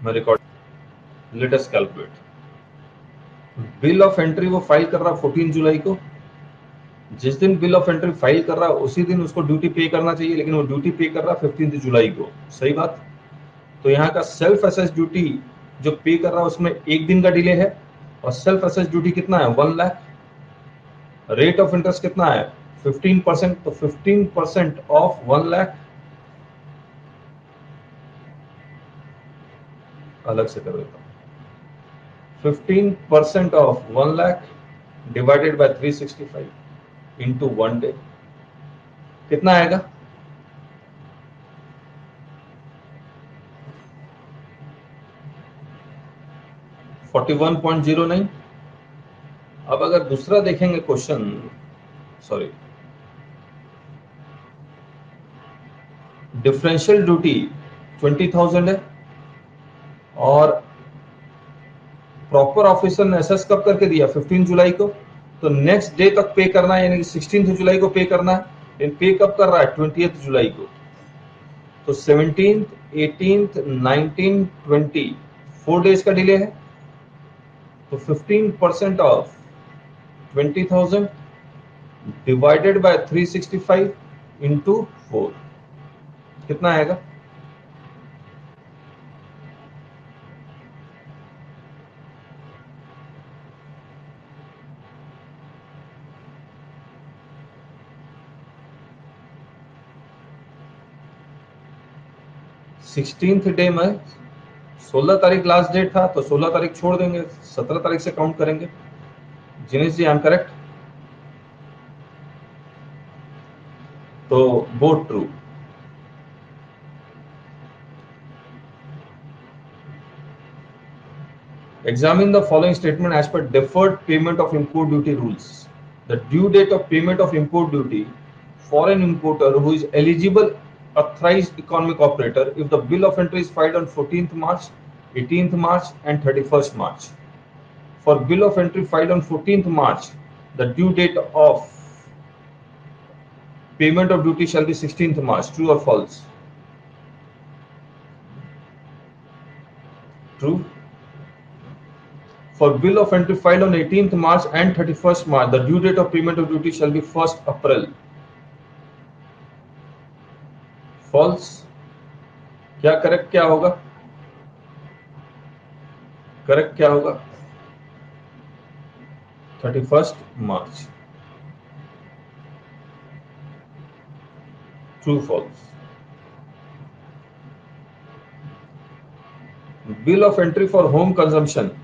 मैं record. Let us calculate. Bill of entry वो file कर रहा 14 जुलाई को. जिस दिन bill of entry file कर रहा है उसी दिन उसको ड्यूटी पे करना चाहिए, लेकिन वो ड्यूटी पे कर रहा 15 जुलाई को. सही बात. तो यहाँ का सेल्फ असेस ड्यूटी जो पे कर रहा है उसमें एक दिन का डिले है. और सेल्फ असेस ड्यूटी कितना है? 1 लाख. रेट ऑफ इंटरेस्ट कितना है? 15%. तो 15% ऑफ 1 लाख. अलग से कर देता हूं. 15% of 1 lakh divided by 365 into 1 day. कितना आएगा? 41.09. अब अगर दूसरा देखेंगे क्वेश्चन, सॉरी, डिफरेंशियल ड्यूटी 20,000 है और प्रॉपर ऑफिसर ने असेस कब करके दिया? 15 जुलाई को. तो नेक्स्ट डे तक पे करना है, यानी कि 16 जुलाई को पे करना है. लेकिन पे कब कर रहा है? 20 जुलाई को. तो 17, 18, 19, 20 4 डेज का डिले है. तो 15% ऑफ 20,000 डिवाइडेड बाय 365 इंटू 4 कितना आएगा? सिक्सटीन्थ डे में 16 तारीख लास्ट डेट था, तो 16 तारीख छोड़ देंगे, 17 तारीख से काउंट करेंगे. जिनेश जी, आई एम करेक्ट? तो both true. Examine the following statement as per deferred payment of import duty rules. The due date of payment of import duty for an importer who is eligible authorized economic operator if the bill of entry is filed on 14th March, 18th March and 31st March. For bill of entry filed on 14th March, the due date of payment of duty shall be 16th March. True or false? True. For bill of entry filed on 18th March and 31st March, the due date of payment of duty shall be 1st April. False. क्या correct क्या होगा? Correct क्या होगा? 31st March. True, false. Bill of entry for home consumption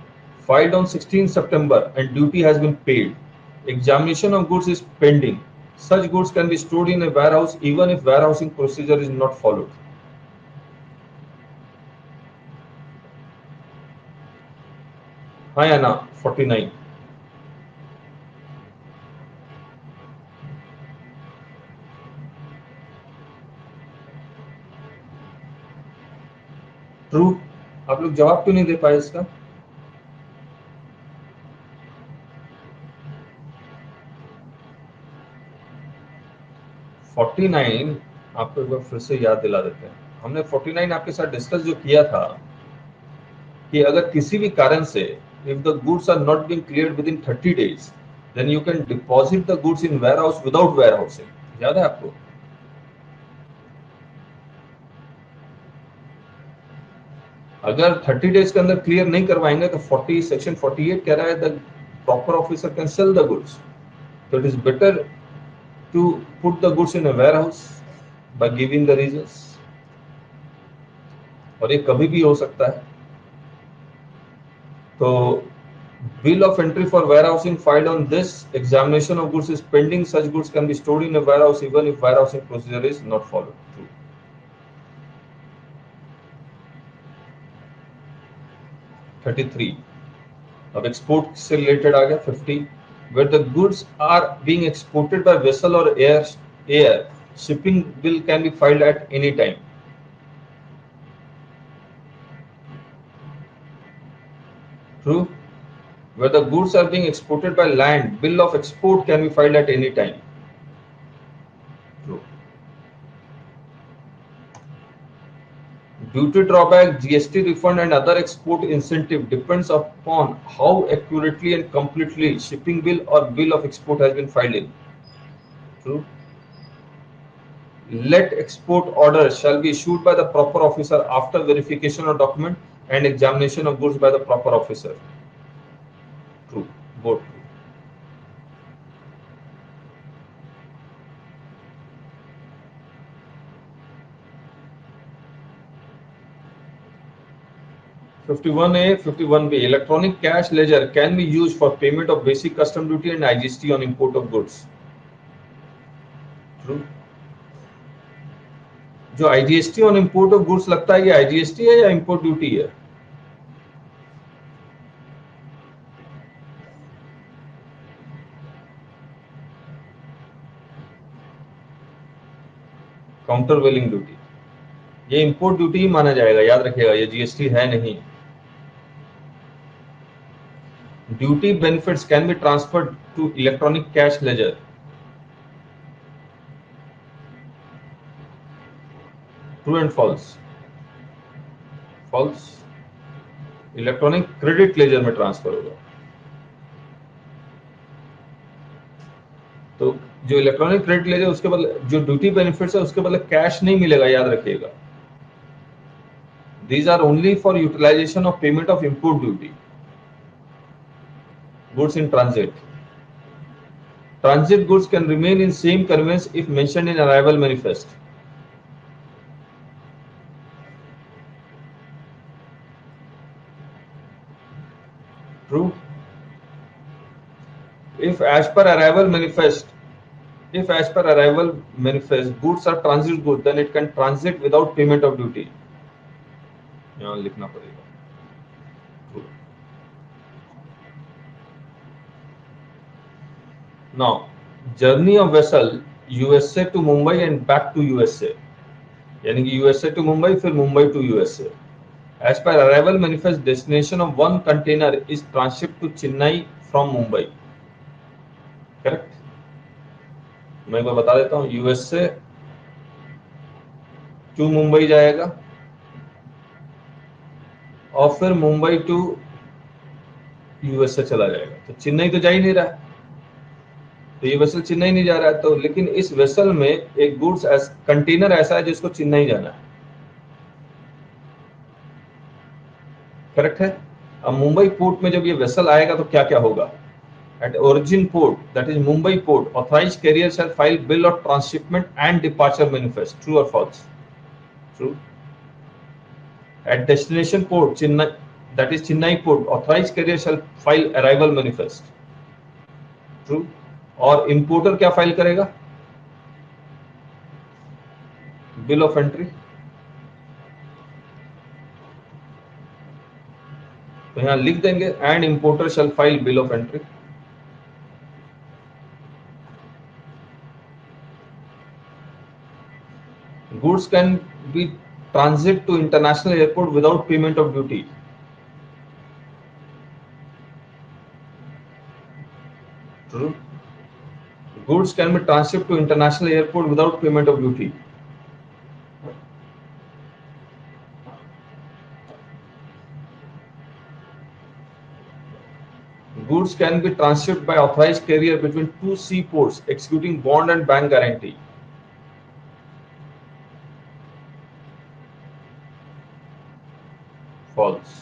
filed on 16 September and duty has been paid. Examination of goods is pending. Such goods can be stored in a warehouse even if warehousing procedure is not followed. Hi Anna, 49. True. आप लोग जवाब क्यों नहीं दे पाए इसका? Forty nine आपको एक बार फिर से याद दिला देते हैं. हमने 49 आपके साथ डिस्कस जो किया था कि अगर किसी भी कारण से if the goods are not being cleared within 30 days, then you can deposit the goods in warehouse without warehousing. याद है आपको? अगर 30 डेज के अंदर क्लियर नहीं करवाएंगे तो 40 सेक्शन 48 कह रहा है the proper officer can sell the goods. So it is better to put the goods in a warehouse by giving the reasons. और ये कभी भी हो सकता है. तो bill of entry for warehousing filed on this examination of goods is pending. Such goods can be stored in a warehouse even if warehousing procedure is not followed. True. 33. अब export से रिलेटेड आ गया. 50. Where the goods are being exported by vessel or air, shipping bill can be filed at any time. True. Where the goods are being exported by land, bill of export can be filed at any time. True. Duty drawback, GST refund and other export incentive depends upon how accurately and completely shipping bill or bill of export has been filed in. True. Let export order shall be issued by the proper officer after verification of document and examination of goods by the proper officer. True. Both true. (51A, 51B) Electronic cash ledger can be used for payment of basic custom duty and IGST on import of goods. True. जो IGST on import of goods लगता है, ये IGST है या import duty है? Countervailing duty. ये import duty ही माना जाएगा, याद रखिएगा, ये जीएसटी है नहीं. Duty benefits can be transferred to electronic cash ledger. True and false? False. Electronic credit ledger में ट्रांसफर होगा. तो जो इलेक्ट्रॉनिक क्रेडिट लेजर उसके बदले जो ड्यूटी बेनिफिट्स है उसके बदले कैश नहीं मिलेगा, याद रखिएगा. These are only for utilization of payment of import duty. Goods in transit. Transit goods can remain in same conveyance if mentioned in arrival manifest. True. If as per arrival manifest, goods are transit goods, then it can transit without payment of duty. यहाँ लिखना पड़ेगा. True. Now, journey of vessel USA to Mumbai and back to USA, यानी कि USA to Mumbai फिर Mumbai to USA. As per arrival manifest, destination of one container is transshipped to Chennai from Mumbai. Correct? मैं एक बार बता देता हूँ. USA to Mumbai जाएगा और फिर मुंबई टू यूएसए चला जाएगा। तो चेन्नई तो जा ही नहीं रहा है, तो ये वेसल चेन्नई नहीं जा रहा है। तो लेकिन इस वेसल में एक गुड्स कंटेनर ऐसा है जिसको चेन्नई जाना है, करेक्ट है। अब मुंबई पोर्ट में जब ये वेसल आएगा तो क्या क्या होगा? At origin port, that is Mumbai port, authorized carrier shall file bill of transshipment and departure manifest. True or false? True. At destination port, Chennai, that is Chennai port, authorized carrier shall file arrival manifest. True. और importer क्या file करेगा? Bill of entry. तो यहां लिख देंगे and importer shall file bill of entry. Goods can be transit to international airport without payment of duty. True. Goods can be transit to international airport without payment of duty. Goods can be transshipped by authorized carrier between two seaports executing bond and bank guarantee. False.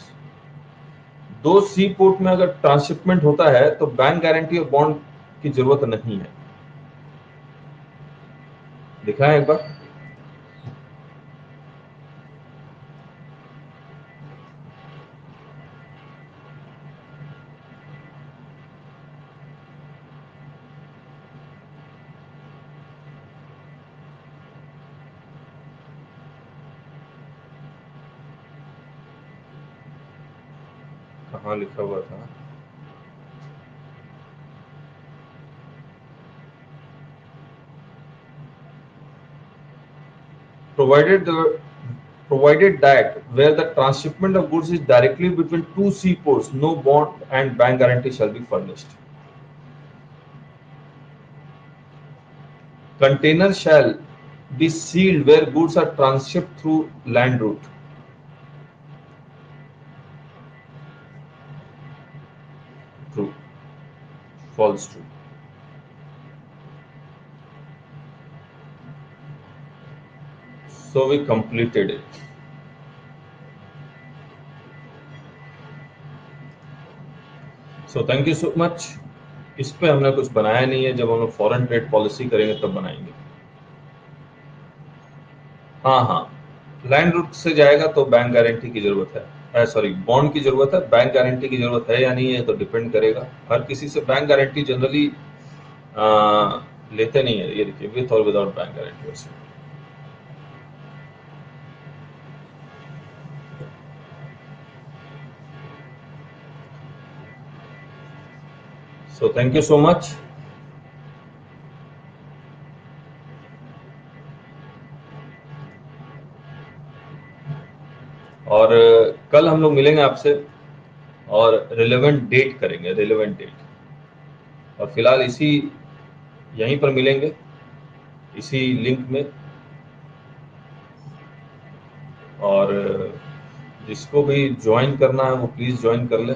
दो सी port में अगर transshipment होता है तो bank guarantee और bond की जरूरत नहीं है। देखा है एक बार? कहाँ लिखा हुआ था? Provided that where the transshipment of goods is directly between two seaports, no bond and bank guarantee shall be furnished. Container shall be sealed where goods are transshipped through land route. True. False. True. So we completed it. So thank you so much. इस पे हमने कुछ बनाया नहीं है, जब हम लोग फॉरेन ट्रेड पॉलिसी करेंगे तब बनाएंगे। हाँ, लैंड रूट से जाएगा तो बैंक गारंटी की जरूरत है, सॉरी बॉन्ड की जरूरत है। बैंक गारंटी की जरूरत है या नहीं है तो डिपेंड करेगा। हर किसी से बैंक गारंटी जनरली लेते नहीं है। ये देखिए, विथ और विदाउट बैंक गारंटी वैसे। So thank you so much. और कल हम लोग मिलेंगे आपसे और रिलेवेंट डेट करेंगे, रिलेवेंट डेट। और फिलहाल इसी यहीं पर मिलेंगे, इसी लिंक में। और जिसको भी ज्वाइन करना है वो प्लीज ज्वाइन कर ले।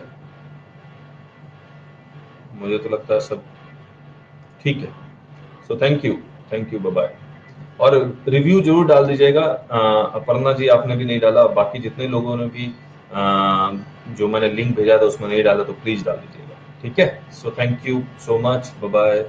मुझे तो लगता है सब ठीक है। So thank you, bye bye. और रिव्यू जरूर डाल दीजिएगा। अपर्णा जी आपने भी नहीं डाला, बाकी जितने लोगों ने भी जो मैंने लिंक भेजा था उसमें नहीं डाला, तो प्लीज डाल दीजिएगा, ठीक है। So thank you so much, bye bye.